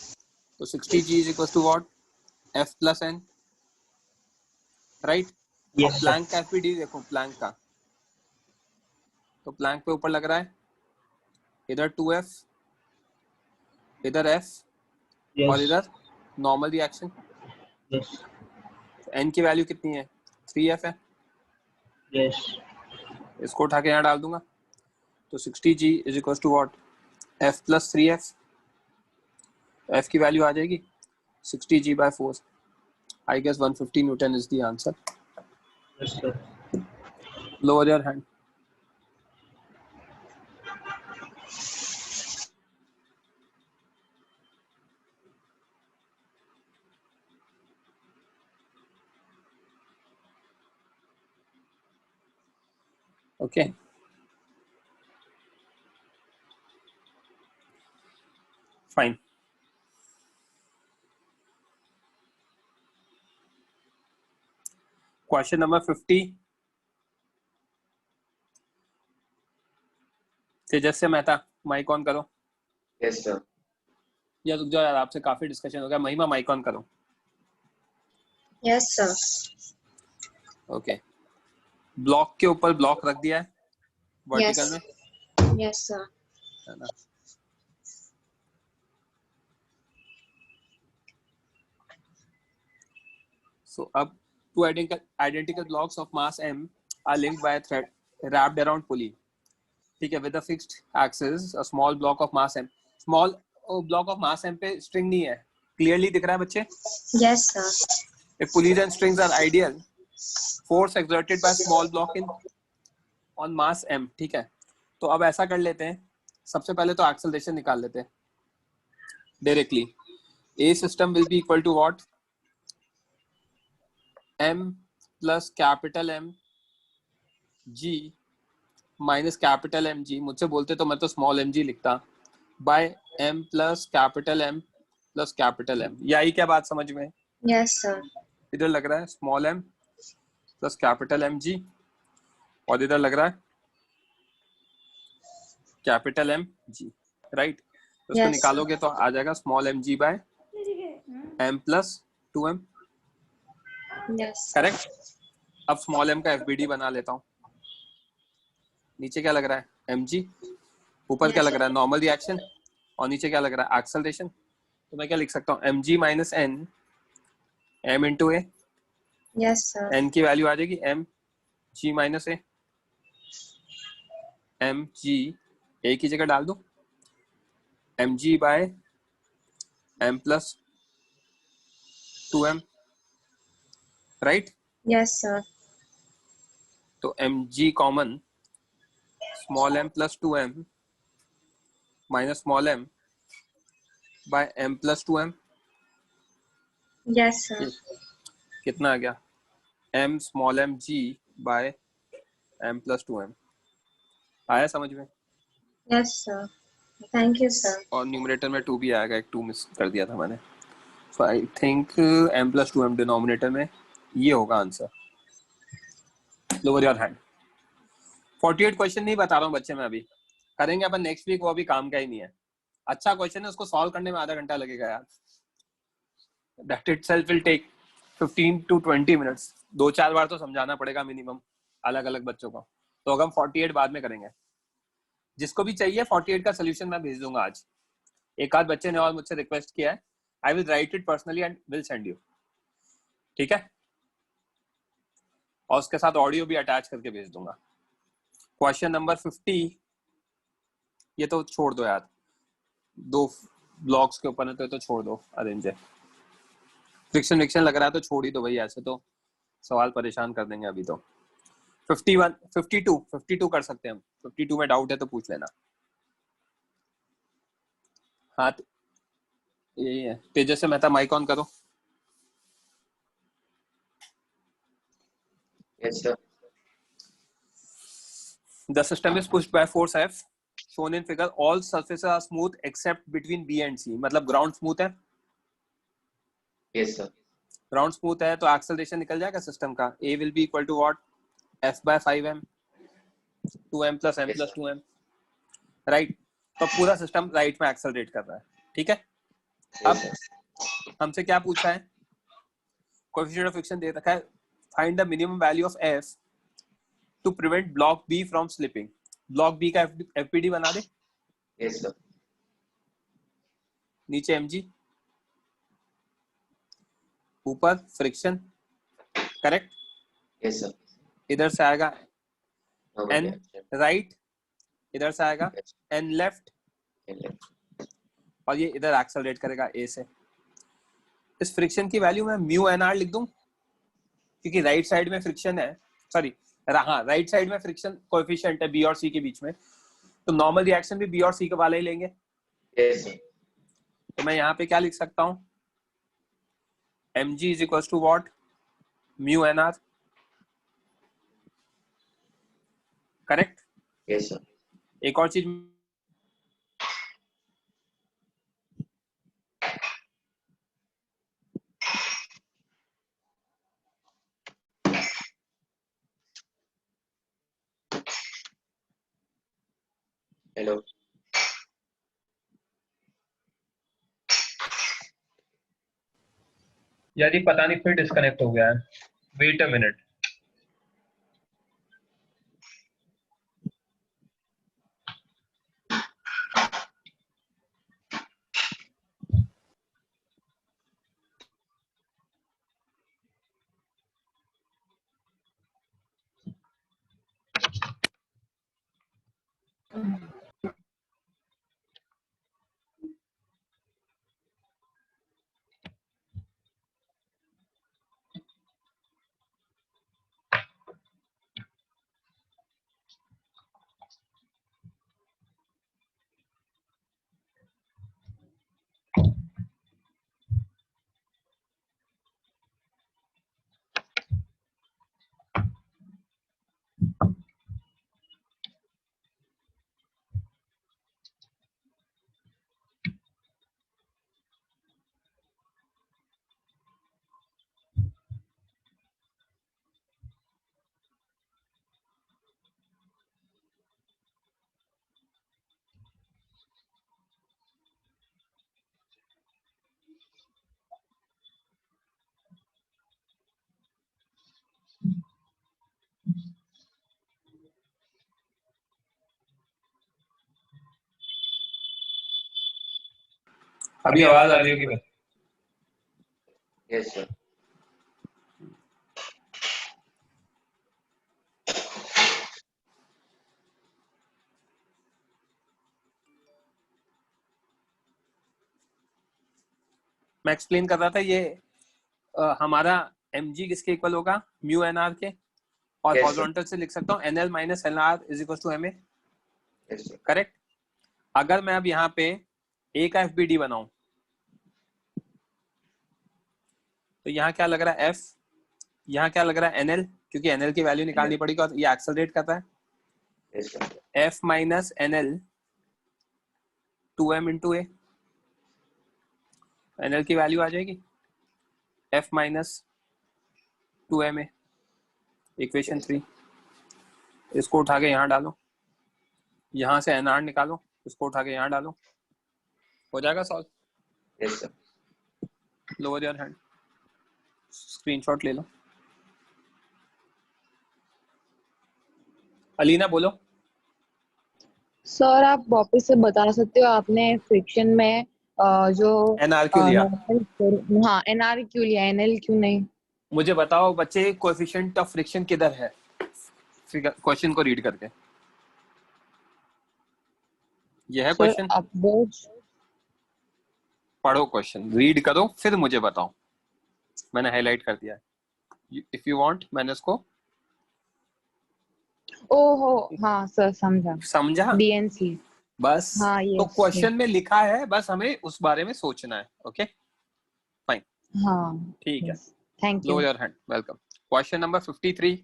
तो 60G is equal to what? F plus N, right? Yes, plank का FBD देखो, प्लैंक का, तो प्लैंक पे ऊपर लग रहा है इधर 2F, इधर F, Yes. और इधर नॉर्मल रिएक्शन। Yes. N की वैल्यू कितनी है? 3F है। Yes. इसको उठा के यहाँ डाल दूंगा, तो 60G is equal to what? F plus 3F। F की वैल्यू आ जाएगी 60G by 4। I guess 150 Newton is the answer. Yes, sir. Lower your hand. Okay. Fine. Question number 50. Tejasvi Mehta, mike on करो। Yes sir. या रुक जाओ यार, आपसे काफी डिस्कशन हो गया। महिमा माइक ऑन करो। Yes sir. ओके, ब्लॉक के ऊपर ब्लॉक रख दिया है वर्टिकल में। Yes sir. है ना? So अब two identical blocks of mass m are linked by a thread wrapped around pulley. ठीक है, with a fixed axis, a small block of mass m. Small block of mass m पे string नहीं है, clearly दिख रहा है बच्चे? Yes sir. If pulleys and strings are ideal, force exerted by small block on mass m. ठीक है, तो अब ऐसा कर लेते हैं, सबसे पहले तो acceleration निकाल लेते हैं directly. A system will be equal to what? M plus capital M G minus capital M G, मुझसे बोलते तो मैं तो small m g लिखता, by M plus capital M plus capital M। यही क्या बात समझ में? Yes sir. इधर लग रहा है small m plus capital M G, और इधर लग रहा है कैपिटल एम जी, राइट। तो उसको Yes, sir. निकालोगे तो आ जाएगा small M ji by M plus 2m, Yes, sir. Correct. अब स्मॉल एम का एफबीडी बना लेता हूँ। नीचे क्या लग रहा है एम जी, ऊपर क्या Yes, लग sir. रहा है नॉर्मल रिएक्शन, और नीचे क्या लग रहा है एक्सेलरेशन। तो मैं क्या लिख सकता हूँ M g minus N M into A, Yes, sir. N की वैल्यू आ जाएगी M g minus A, M g A की जगह डाल दो M ji by M plus 2m, right. Yes, sir. तो M g common, small M plus 2m minus small M by M plus 2m, Yes, sir. कितना आ गया M small M ji by M plus 2m। आया समझ में? Yes, sir. Thank you, sir. और numerator में 2 भी आएगा, एक 2 मिस कर दिया था मैंने। So I think m plus 2m denominator में ये होगा answer. Lower your hand. 48 question नहीं बता रहा हूँ बच्चे, मैं अभी करेंगे अपन नेक्स्ट वीक, वो अभी काम का ही नहीं है। अच्छा क्वेश्चन है, उसको सॉल्व करने में आधा घंटा लगेगा यार। That itself will take 15 to 20 minutes. 2-4 बार तो समझाना पड़ेगा मिनिमम अलग अलग बच्चों को। तो अगर हम 48 बाद में करेंगे। जिसको भी चाहिए 48 का सोल्यूशन मैं भेज दूंगा आज। एक आध बच्चे ने और मुझसे रिक्वेस्ट किया है, I will write it personally and will send you, ठीक है। और उसके साथ ऑडियो भी अटैच करके भेज दूंगा। क्वेश्चन नंबर 50 ये तो छोड़ दो यार, 2 ब्लॉक्स के ऊपर है तो छोड़ दो, अरेंज है। फ्रिक्शन विक्शन लग रहा है तो छोड़ ही दो भाई, ऐसे तो सवाल परेशान कर देंगे अभी तो। 51, 52 कर सकते हैं हम। 52 में डाउट है तो पूछ लेना। हाँ यही है। तेजस्वी मेहता माइक ऑन करो। Yes, sir. The system is pushed by force F shown in figure. All surfaces are smooth except between B and C. मतलब ground smooth है। Yes, sir. Ground smooth है तो acceleration निकल जाएगा सिस्टम का। A will be equal to what? F by 5m 2m plus m plus 2m, right. तो पूरा system right में एक्सेलरेट कर रहा है, ठीक है। अब हमसे क्या पूछा है, कोएफिशिएंट ऑफ फ्रिक्शन दे रखा है, find the minimum value of F to prevent block B from slipping. block B का FPD बना दे। Yes, sir. नीचे mg, ऊपर फ्रिक्शन, करेक्ट। Yes, sir. इधर से आएगा n Okay. राइट, इधर से आएगा n लेफ्ट, और ये इधर एक्सेलरेट करेगा A से। इस फ्रिक्शन की वैल्यू मैं म्यू nr लिख दूं, क्योंकि राइट साइड में फ्रिक्शन है, सॉरी हाँ राइट साइड में फ्रिक्शन कोएफिशिएंट है B और C के बीच में, तो नॉर्मल रिएक्शन भी B और C के वाले ही लेंगे। Yes, sir. तो मैं यहाँ पे क्या लिख सकता हूँ, mg is equals to what, mu nr, correct. Yes, sir. एक और चीज Hello. यार ये पता नहीं फिर डिस्कनेक्ट हो गया है। Wait a minute. अभी आवाज आ रही होगी बस। Yes sir. मैं एक्सप्लेन कर रहा था ये हमारा mg किसके इक्वल होगा, म्यू nr के, और हॉरिजॉन्टल से लिख सकता हूँ nl minus nr is equal to ma। Correct. अगर मैं अब यहाँ पे a का fbd बनाऊं तो यहाँ क्या लग रहा है f, यहाँ क्या लग रहा है nl, क्योंकि nl की वैल्यू निकालनी पड़ेगी और ये एक्सेलरेट करता है। f minus nl 2m into a, nl की वैल्यू आ जाएगी f माइनस 2ma, इक्वेशन 3। इसको उठा के यहाँ डालो, यहाँ से nr निकालो, इसको उठा के यहाँ डालो, हो जाएगा solve. Yes sir. Lower your hand, screenshot ले लो। अलीना बोलो। सर आप वापस से बता सकते हो आपने फ्रिक्शन में जो एनआर क्यों लिया? हाँ एनआर क्यों लिया, एनएल क्यों नहीं? मुझे बताओ बच्चे, कोएफिशिएंट ऑफ फ्रिक्शन किधर है? क्वेश्चन को रीड करके, यह है क्वेश्चन। पढ़ो क्वेश्चन, रीड करो, फिर मुझे बताओ। मैंने हाईलाइट कर दिया है, इफ यू वांट। मैंने उसको ओहो हाँ सर समझा डीएनसी बस। हाँ, तो क्वेश्चन में लिखा है, बस हमें उस बारे में सोचना है। ओके फाइन, हाँ ठीक है। Thank you. Low your hand, welcome. Question number 53,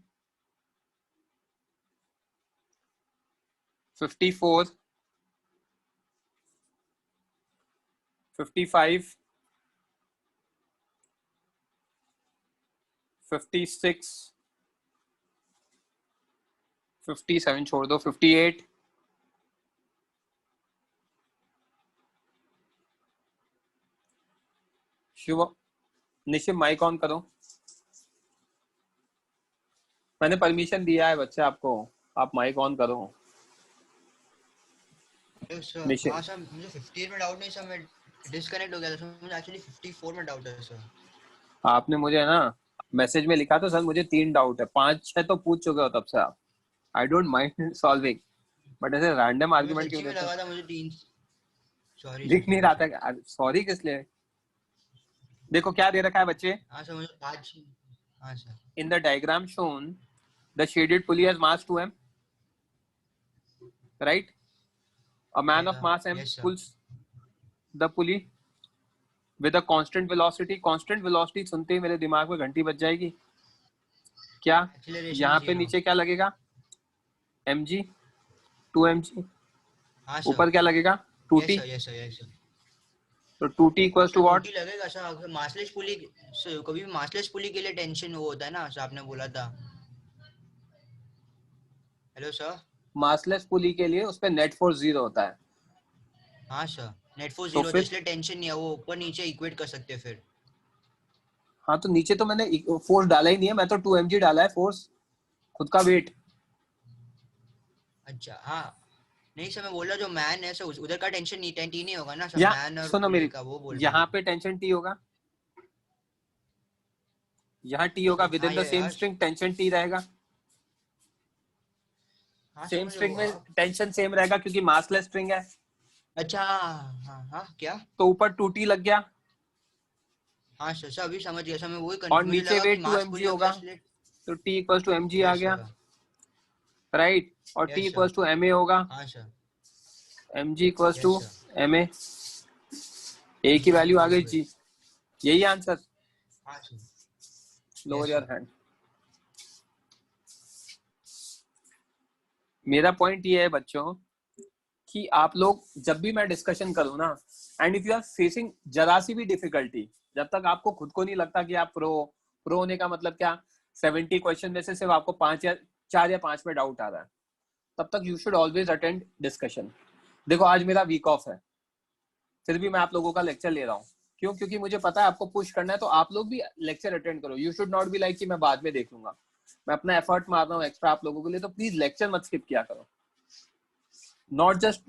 54, 55, 56, 57 छोड़ दो, 58, शिव निशिम माइक ऑन करो। मैंने परमिशन दिया है बच्चे आपको, आप माइक ऑन करो। सर हाँ सर, मुझे 58 में डाउट नहीं सर, मैं डिस्कनेक्ट हो गया था सर, मुझे एक्चुअली 54 में डाउट है सर। आपने मुझे ना मैसेज में लिखा था सर मुझे 3 डाउट है, 5-6 तो पूछ चुके हो तब से आप। I don't mind solving, but ऐसे रैंडम आर्गुमेंट क्यों देते हो? लगा था मुझे 3। सॉरी दिख नहीं रहा था, सॉरी किस लिए? देखो क्या दे रखा है बच्चे। हाँ सर, मुझे 5। हाँ sir. In the diagram shown, the shaded pulley has mass 2m, right? A man of mass m pulls the pulley with a constant velocity. Constant velocity सुनते ही मेरे दिमाग में घंटी बज जाएगी। क्या यहाँ पे नीचे क्या लगेगा? mg 2mg। ऊपर क्या लगेगा? 2t। Yes sir. तो 2t इक्वल्स टू व्हाट? लगेगा सर। अगर मासलेस पुली, कभी भी मासलेस पुली के लिए टेंशन वो होता है ना सर, आपने बोला था। Hello sir. मासलेस पुली के लिए उस पे नेट फोर्स 0 होता है। हाँ सर, नेट फोर्स 0 इसलिए टेंशन नहीं है, वो ऊपर नीचे इक्वेट कर सकते हैं फिर। हाँ तो नीचे तो मैंने फोर्स डाला ही नहीं है, मैं तो 2mg डाला है फोर्स, खुद का वेट। अच्छा हाँ, नहीं सर मैं बोल रहा जो मैन है सर उधर का टेंशन नहीं, टी नहीं होगा ना सर, मैन और सुनो मेरी, का वो बोल यहाँ पे टेंशन टी होगा, यहाँ टी होगा, with in the same string tension T रहेगा। सेम स्ट्रिंग में टेंशन सेम रहेगा क्योंकि मासलेस स्ट्रिंग है। अच्छा हाँ क्या? तो ऊपर 2t लग गया। हाँ सर अभी समझ गया सर, मैं वही और नीचे वेट 2mg होगा, तो t इक्वल्स टू mg आ गया, राइट? और t इक्वल्स टू ma होगा। हाँ sir. mg equals to ma, a की वैल्यू आ गई जी, यही आंसर। हाँ सर। Lower your hand. मेरा पॉइंट ये है बच्चों कि आप लोग जब भी मैं डिस्कशन करूँ ना, and if you are facing जरा सी भी डिफिकल्टी, जब तक आपको खुद को नहीं लगता कि आप प्रो होने का मतलब क्या, 70 क्वेश्चन में से सिर्फ आपको 4 या 5 में डाउट आ रहा है, तब तक you should always attend discussion. देखो आज मेरा वीक ऑफ है, फिर भी मैं आप लोगों का लेक्चर ले रहा हूँ। क्यों? क्योंकि मुझे पता है आपको पुश करना है, तो आप लोग भी लेक्चर अटेंड करो। You should not be like कि मैं बाद में देख लूंगा। मैं अपना एफर्ट मार रहा हूँ एक्स्ट्रा आप लोगों के लिए, तो प्लीज लेक्चर मत स्किप किया करो। नॉट जस्ट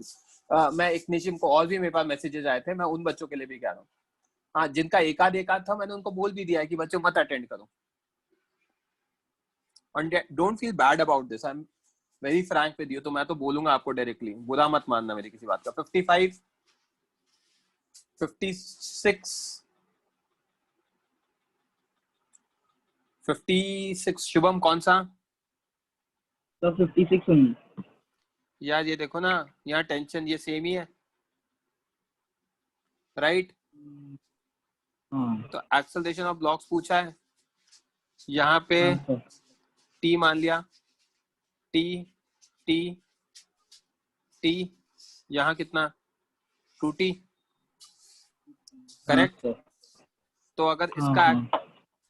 मैं इग्निशियम को, और भी मेरे पास मैसेजेस आए थे, मैं उन बच्चों के लिए भी कह रहा हूँ। हाँ, जिनका एक आध था, मैंने उनको बोल भी दिया है कि बच्चों मत अटेंड करो। And don't feel bad about this. I'm very frank with you. तो मैं तो बोलूंगा आपको डायरेक्टली, बुरा मत मानना मेरी किसी बात का। 55, 56, 56 शुभम कौन सा? तो 56 हूँ यार ये देखो ना, यहाँ टेंशन ये सेम ही है, राइट? तो एक्सेलरेशन ऑफ ब्लॉक्स पूछा है, यहाँ पे टी मान लिया, टी टी टी, यहाँ कितना 2t, करेक्ट? तो अगर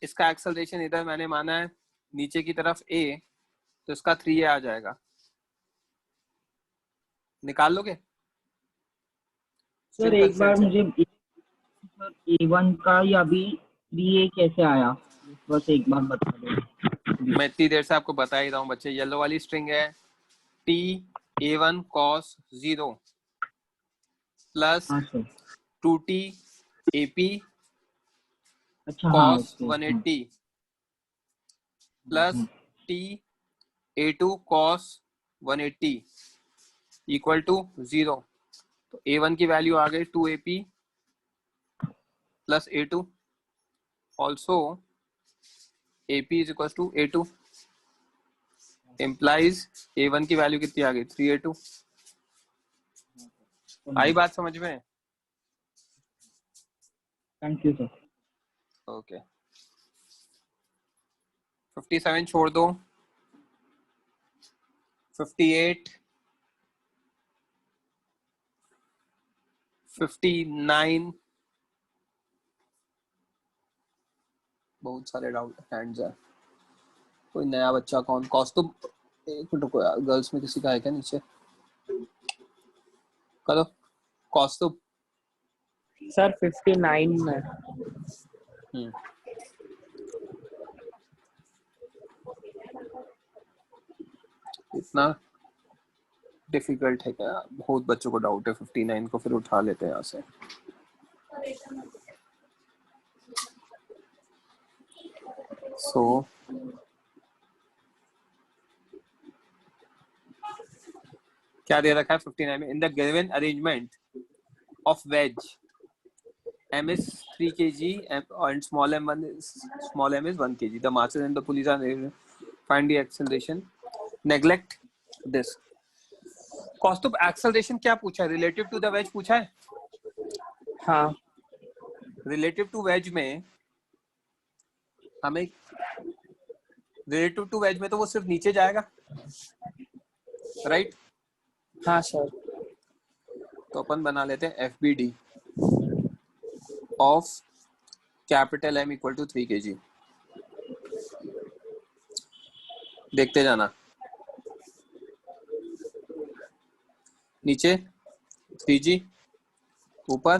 इसका एक्सेलरेशन इधर मैंने माना है नीचे की तरफ a, तो इसका 3a आ जाएगा। निकाल लोगे? सर एक बार मुझे A1 का या भी 3A कैसे आया, बस एक बार बता दो। मैं इतनी देर से आपको बता ही रहा हूँ बच्चे। येलो वाली स्ट्रिंग है t a1 cos 0 plus 2t ap cos 180 plus t a2 cos 180 equal to 0। तो a1 की वैल्यू आ गई 2ap plus a2, also ap is equal to a2, implies a1 की वैल्यू कितनी आ गई 3a2। आई बात समझ में? Thank you sir. ओके 57 छोड़ दो, 58, 59, बहुत सारे डाउट हैंड्स है। कोई नया बच्चा कौन? कौस्तुभ, एक मिनट रुको यार, गर्ल्स में किसी का है क्या नीचे? करो कौस्तुभ। सर 59 में। इतना डिफिकल्ट है क्या? बहुत बच्चों को डाउट है 59 को, फिर उठा लेते हैं यहाँ से। सो क्या दे रखा है 59 में? In the given arrangement of ways m is 3 kg and small m is 1 kg. The masses and the pulleys are find the acceleration. Neglect this. Cost of acceleration क्या पूछा है? Relative to the wedge पूछा है? हाँ। Relative to wedge में हमें relative to wedge में तो वो सिर्फ नीचे जाएगा, राइट? हाँ सर। तो अपन बना लेते हैं FBD of capital M equal to 3 kg। देखते जाना, नीचे 3g, ऊपर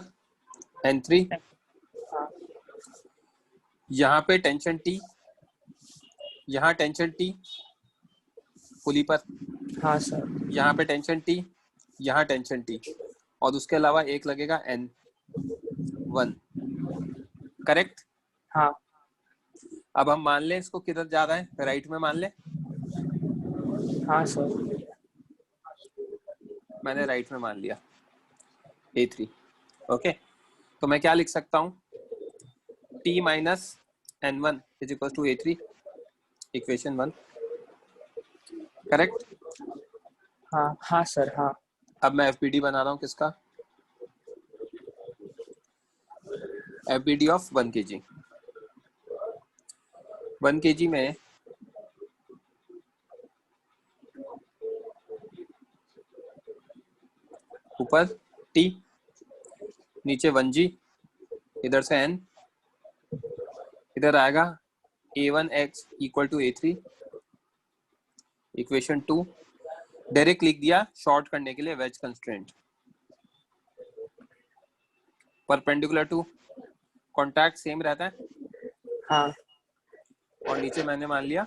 N3, यहाँ पे टेंशन T, यहाँ टेंशन T पुली पर। हाँ सर। यहाँ पे टेंशन T, यहाँ टेंशन T, और उसके अलावा एक लगेगा N1, करेक्ट? हाँ। अब हम मान लें इसको किधर जा रहा है, राइट में मान लें। हाँ सर। मैंने राइट में मान लिया A3, ओके। तो मैं क्या लिख सकता हूँ? T minus N1 is equal to A3, equation 1, correct? हाँ हाँ सर। हाँ। अब मैं FBD बना रहा हूँ किसका? FBD of 1 kg। 1 kg में ऊपर T, नीचे 1g, इधर से N, इधर आएगा A1x equal to A3, equation 2। Direct लिख दिया शॉर्ट करने के लिए wedge constraint. Perpendicular to contact same रहता है। हाँ। और नीचे मैंने मान लिया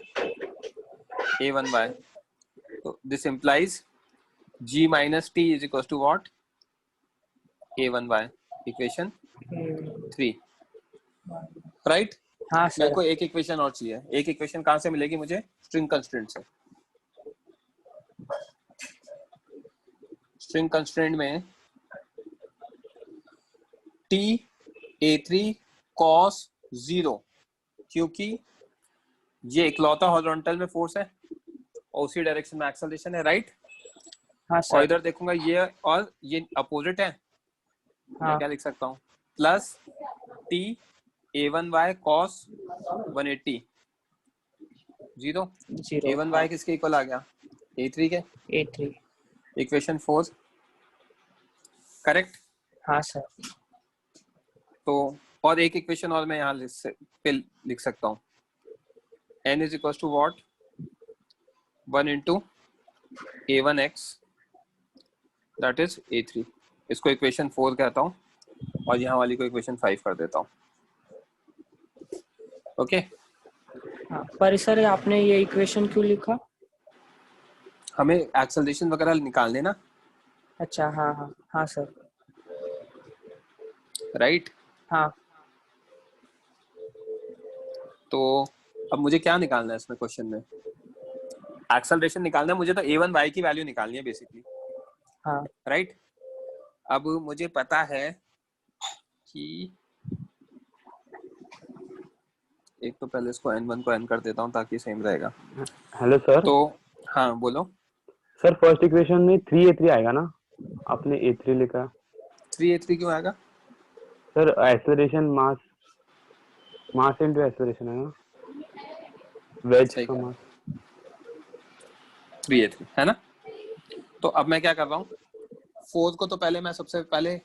A1y। तो this implies G minus T is equal to what? a1y equation 3 right. हाँ मेरे सर। को एक इक्वेशन और चाहिए। एक इक्वेशन कहाँ से मिलेगी मुझे? स्ट्रिंग कंस्ट्रेंट से। स्ट्रिंग कंस्ट्रेंट में t a3 cos 0, क्योंकि ये इकलौता हॉरिजॉन्टल में फोर्स है और उसी डायरेक्शन में एक्सेलरेशन है, राइट। हाँ और सर। इधर देखूंगा ये और ये अपोजिट है। मैं हाँ। क्या लिख सकता हूँ? Plus t a1y cos 180 0 a1y किसके इक्वल आ गया? a3 के। a3 equation 4 correct. हाँ सर। तो और एक इक्वेशन और मैं यहाँ लिख सकता हूँ। n is equal to what? 1 into a1x that is a3। इसको इक्वेशन 4 कहता हूँ और यहाँ वाली को इक्वेशन 5 कर देता हूँ। ओके हाँ, पर सर आपने ये इक्वेशन क्यों लिखा? हमें एक्सेलरेशन वगैरह निकालने ना। अच्छा हाँ हाँ हाँ सर। राइट। हाँ। तो अब मुझे क्या निकालना है इसमें क्वेश्चन में? एक्सेलरेशन निकालना है मुझे, तो a1y की वैल्यू निकालनी है बेसिकली। हाँ। राइट। अब मुझे पता है कि एक तो पहले इसको n1 को n कर देता हूँ ताकि सेम रहेगा। Hello sir. तो हाँ बोलो सर फर्स्ट इक्वेशन में 3a3 आएगा ना? आपने a3 लिखा। 3a3 क्यों आएगा? Sir acceleration mass into acceleration है ना, वेज का मास। 3a3 है ना। तो अब मैं क्या कर रहा हूँ? 4 को तो पहले मैं सबसे पहले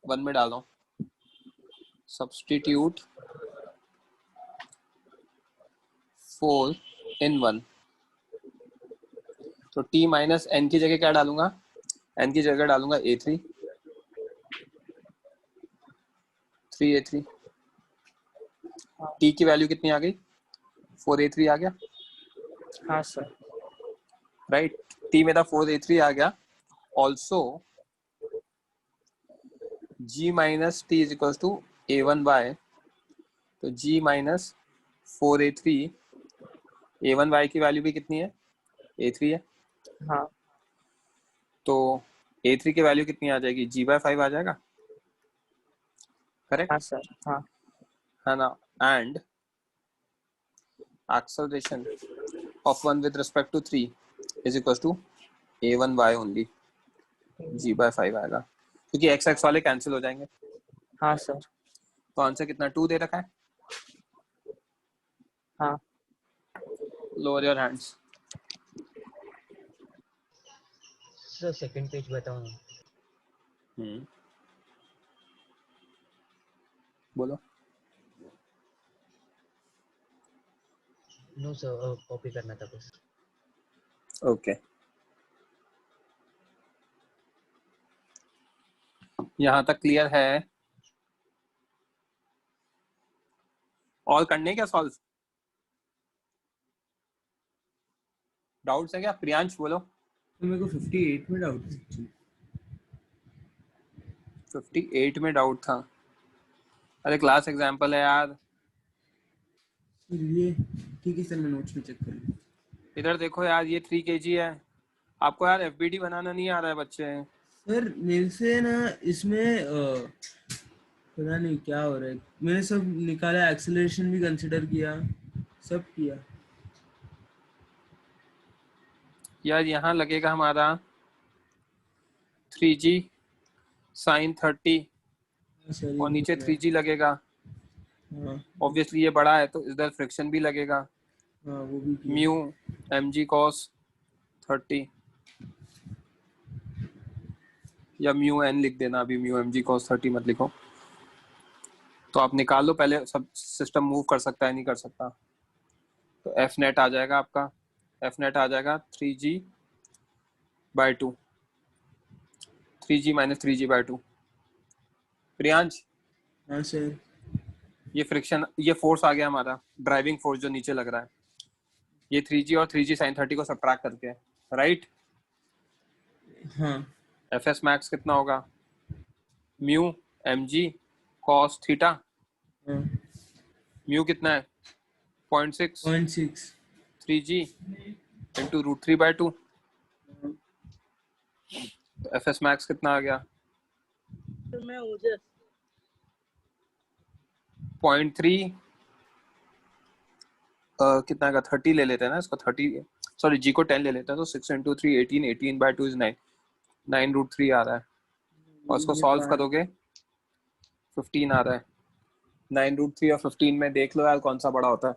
1 में डाल रहा हूँ। Substitute 4 in 1। तो t माइनस n की जगह क्या डालूंगा? n की जगह डालूंगा a3 3a3। t की वैल्यू कितनी आ गई? 4a3 आ गया। हाँ सर। राइट। t में था 4a3 आ गया। Also g minus T is equal to a1y। तो g माइनस 4a3 a1y की वैल्यू भी कितनी है? a3 है। हाँ। तो a3 की वैल्यू कितनी आ जाएगी? g/5 आ जाएगा। करेक्ट। हाँ सर। हाँ है ना। And acceleration of 1 with respect to 3 is equals to a1y only। g/5 आएगा क्योंकि x वाले कैंसिल हो जाएंगे। हाँ सर। तो आंसर कितना 2 दे रखा है। हाँ। Lower your hands. Sir second page बताओ ना। बोलो। नो सर कॉपी करना था बस। ओके यहाँ तक क्लियर है? और करने क्या सॉल्व? डाउट्स है क्या? प्रियांश बोलो। तो मेरे को 58 में डाउट था। 58 में डाउट था? अरे क्लास एग्जाम्पल है यार। ये ठीक है सर, मैं नोट्स में चेक कर लूँ। इधर देखो यार, ये 3 kg है। आपको यार एफबीडी बनाना नहीं आ रहा है बच्चे। सर मेरे से ना इसमें पता नहीं क्या हो रहा है। मैंने सब निकाला, एक्सेलरेशन भी कंसिडर किया, सब किया। यार यहाँ लगेगा हमारा 3g sin 30 और नीचे 3g लगेगा। ऑब्वियसली ये बड़ा है तो इधर फ्रिक्शन भी लगेगा। वो भी म्यू mg cos 30 या म्यू n लिख देना। अभी म्यू mg cos 30 मत लिखो। तो आप निकाल लो पहले, सब सिस्टम मूव कर सकता है नहीं कर सकता। तो एफ नेट आ जाएगा आपका, एफ नेट आ जाएगा 3g/2 3g minus 3g/2। Priyansh. हाँ सर। ये फ्रिक्शन, ये फोर्स आ गया हमारा, ड्राइविंग फोर्स जो नीचे लग रहा है। ये 3g और 3g sin 30 को सब्ट्रैक्ट करके, राइट। हाँ। एफ एस मैक्स कितना होगा? Mu mg cos theta, mu कितना है 0.6 3g into √3/2, तो fs max कितना आ गया 0.3 कितना का 30 ले लेते हैं ना इसको, 30 सॉरी g को 10 ले लेते हैं तो 6 into 3 18, 18/2 is 9, 9√3 आ रहा है, और इसको सॉल्व करोगे 15 आ रहा है। 9√3 और 15 में देख लो यार कौन सा बड़ा होता है।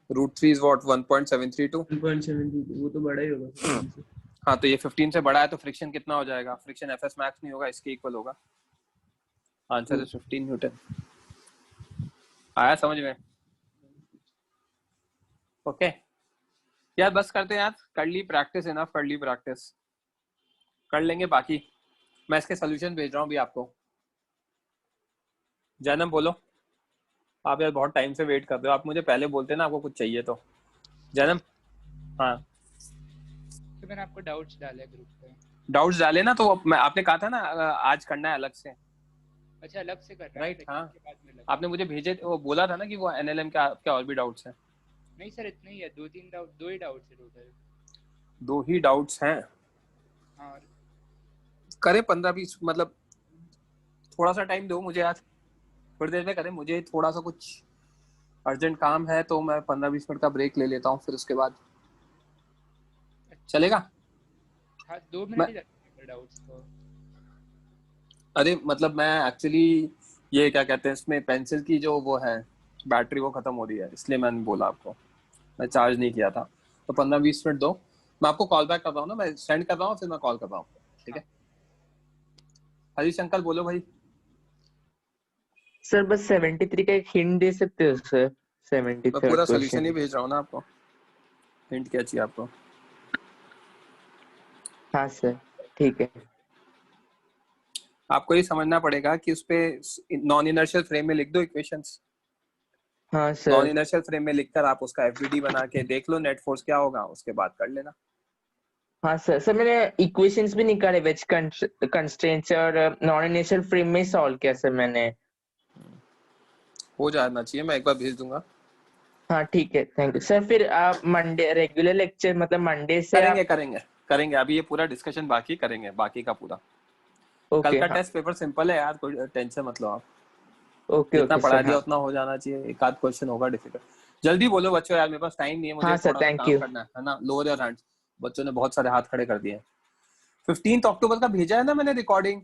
√3 is what 1.732, 1.72, वो तो बड़ा ही होगा। हाँ तो ये 15 से बड़ा है तो फ्रिक्शन कितना हो जाएगा, फ्रिक्शन fs max नहीं होगा, इसके इक्वल होगा। Answer is 15 Newton. आया समझ में? ओके यार बस करते हैं यार, कर ली प्रैक्टिस, इनफ कर ली प्रैक्टिस, कर लेंगे बाकी। मैं इसके सॉल्यूशन भेज रहा हूँ अभी आपको। जैनम बोलो, आप यार बहुत टाइम से वेट कर रहे हो, आप मुझे पहले बोलते ना आपको कुछ चाहिए तो। जैनम हाँ तो मैंने आपको डाउट्स डाले ग्रुप पे। डाउट्स डाले ना, तो मैं आपने कहा था ना आज करना है अलग से। अच्छा अलग से करना है राइट हाँ, के बाद में आपने मुझे भेजे, वो बोला था ना कि वो एनएलएम क्या और भी डाउट्स हैं। नहीं सर इतना ही है, दो ही डाउट्स है टोटल। 2 ही डाउट्स हैं? हाँ करें 15-20, मतलब थोड़ा सा टाइम दो मुझे, आज थोड़ी देर में करें, मुझे थोड़ा सा कुछ अर्जेंट काम है तो मैं 15-20 मिनट का ब्रेक ले लेता हूँ, फिर उसके बाद चलेगा? हाँ 2 मिनट ही लगेंगे डाउट्स को। अरे मतलब मैं एक्चुअली ये क्या कहते हैं इसमें पेंसिल की जो वो है बैटरी वो खत्म हो रही है, इसलिए मैंने बोला आपको, मैं चार्ज नहीं किया था, तो 15-20 मिनट दो, मैं आपको कॉल बैक कर रहा हूँ ना, मैं सेंड कर रहा हूँ फिर मैं कॉल कर रहा हूँ, ठीक है? हरीश अंकल बोलो भाई। सर बस 73 का एक हिंट दे सकते हो सर? 73 मैं पूरा सॉल्यूशन ही भेज रहा हूँ ना आपको, हिंट क्या चाहिए आपको? हाँ सर ठीक है। आपको ये समझना पड़ेगा कि उस पे नॉन इनर्शियल फ्रेम में लिख दो इक्वेशंस। हाँ सर। नॉन इनर्शियल फ्रेम में लिखकर आप उसका एफवीडी बना के देख लो नेट फोर्स क्या होगा, उसके बाद कर लेना। हाँ सर, सर मैंने इक्वेशंस भी निकाले वेज कंस्ट्रेंट्स और नॉन इनर्शियल फ्रेम में सॉल्व किया सर मैंने। हो जाना चाहिए, मैं एक बार भेज दूंगा। हाँ ठीक है, थैंक यू सर। फिर आप मंडे रेगुलर लेक्चर मतलब मंडे से करेंगे अभी ये पूरा डिस्कशन बाकी करेंगे, बाकी का पूरा। कल का टेस्ट पेपर सिंपल है यार, कोई टेंशन मत लो आप। जितना पढ़ा दिया उतना हो जाना चाहिए, एक आध क्वेश्चन होगा डिफिकल्ट। जल्दी बोलो बच्चों यार, मेरे पास टाइम नहीं है, मुझे थोड़ा काम करना है ना। लोअर योर हैंड्स, बच्चों ने बहुत सारे हाथ खड़े कर दिए। 15 अक्टूबर का भेजा है ना मैंने रिकॉर्डिंग।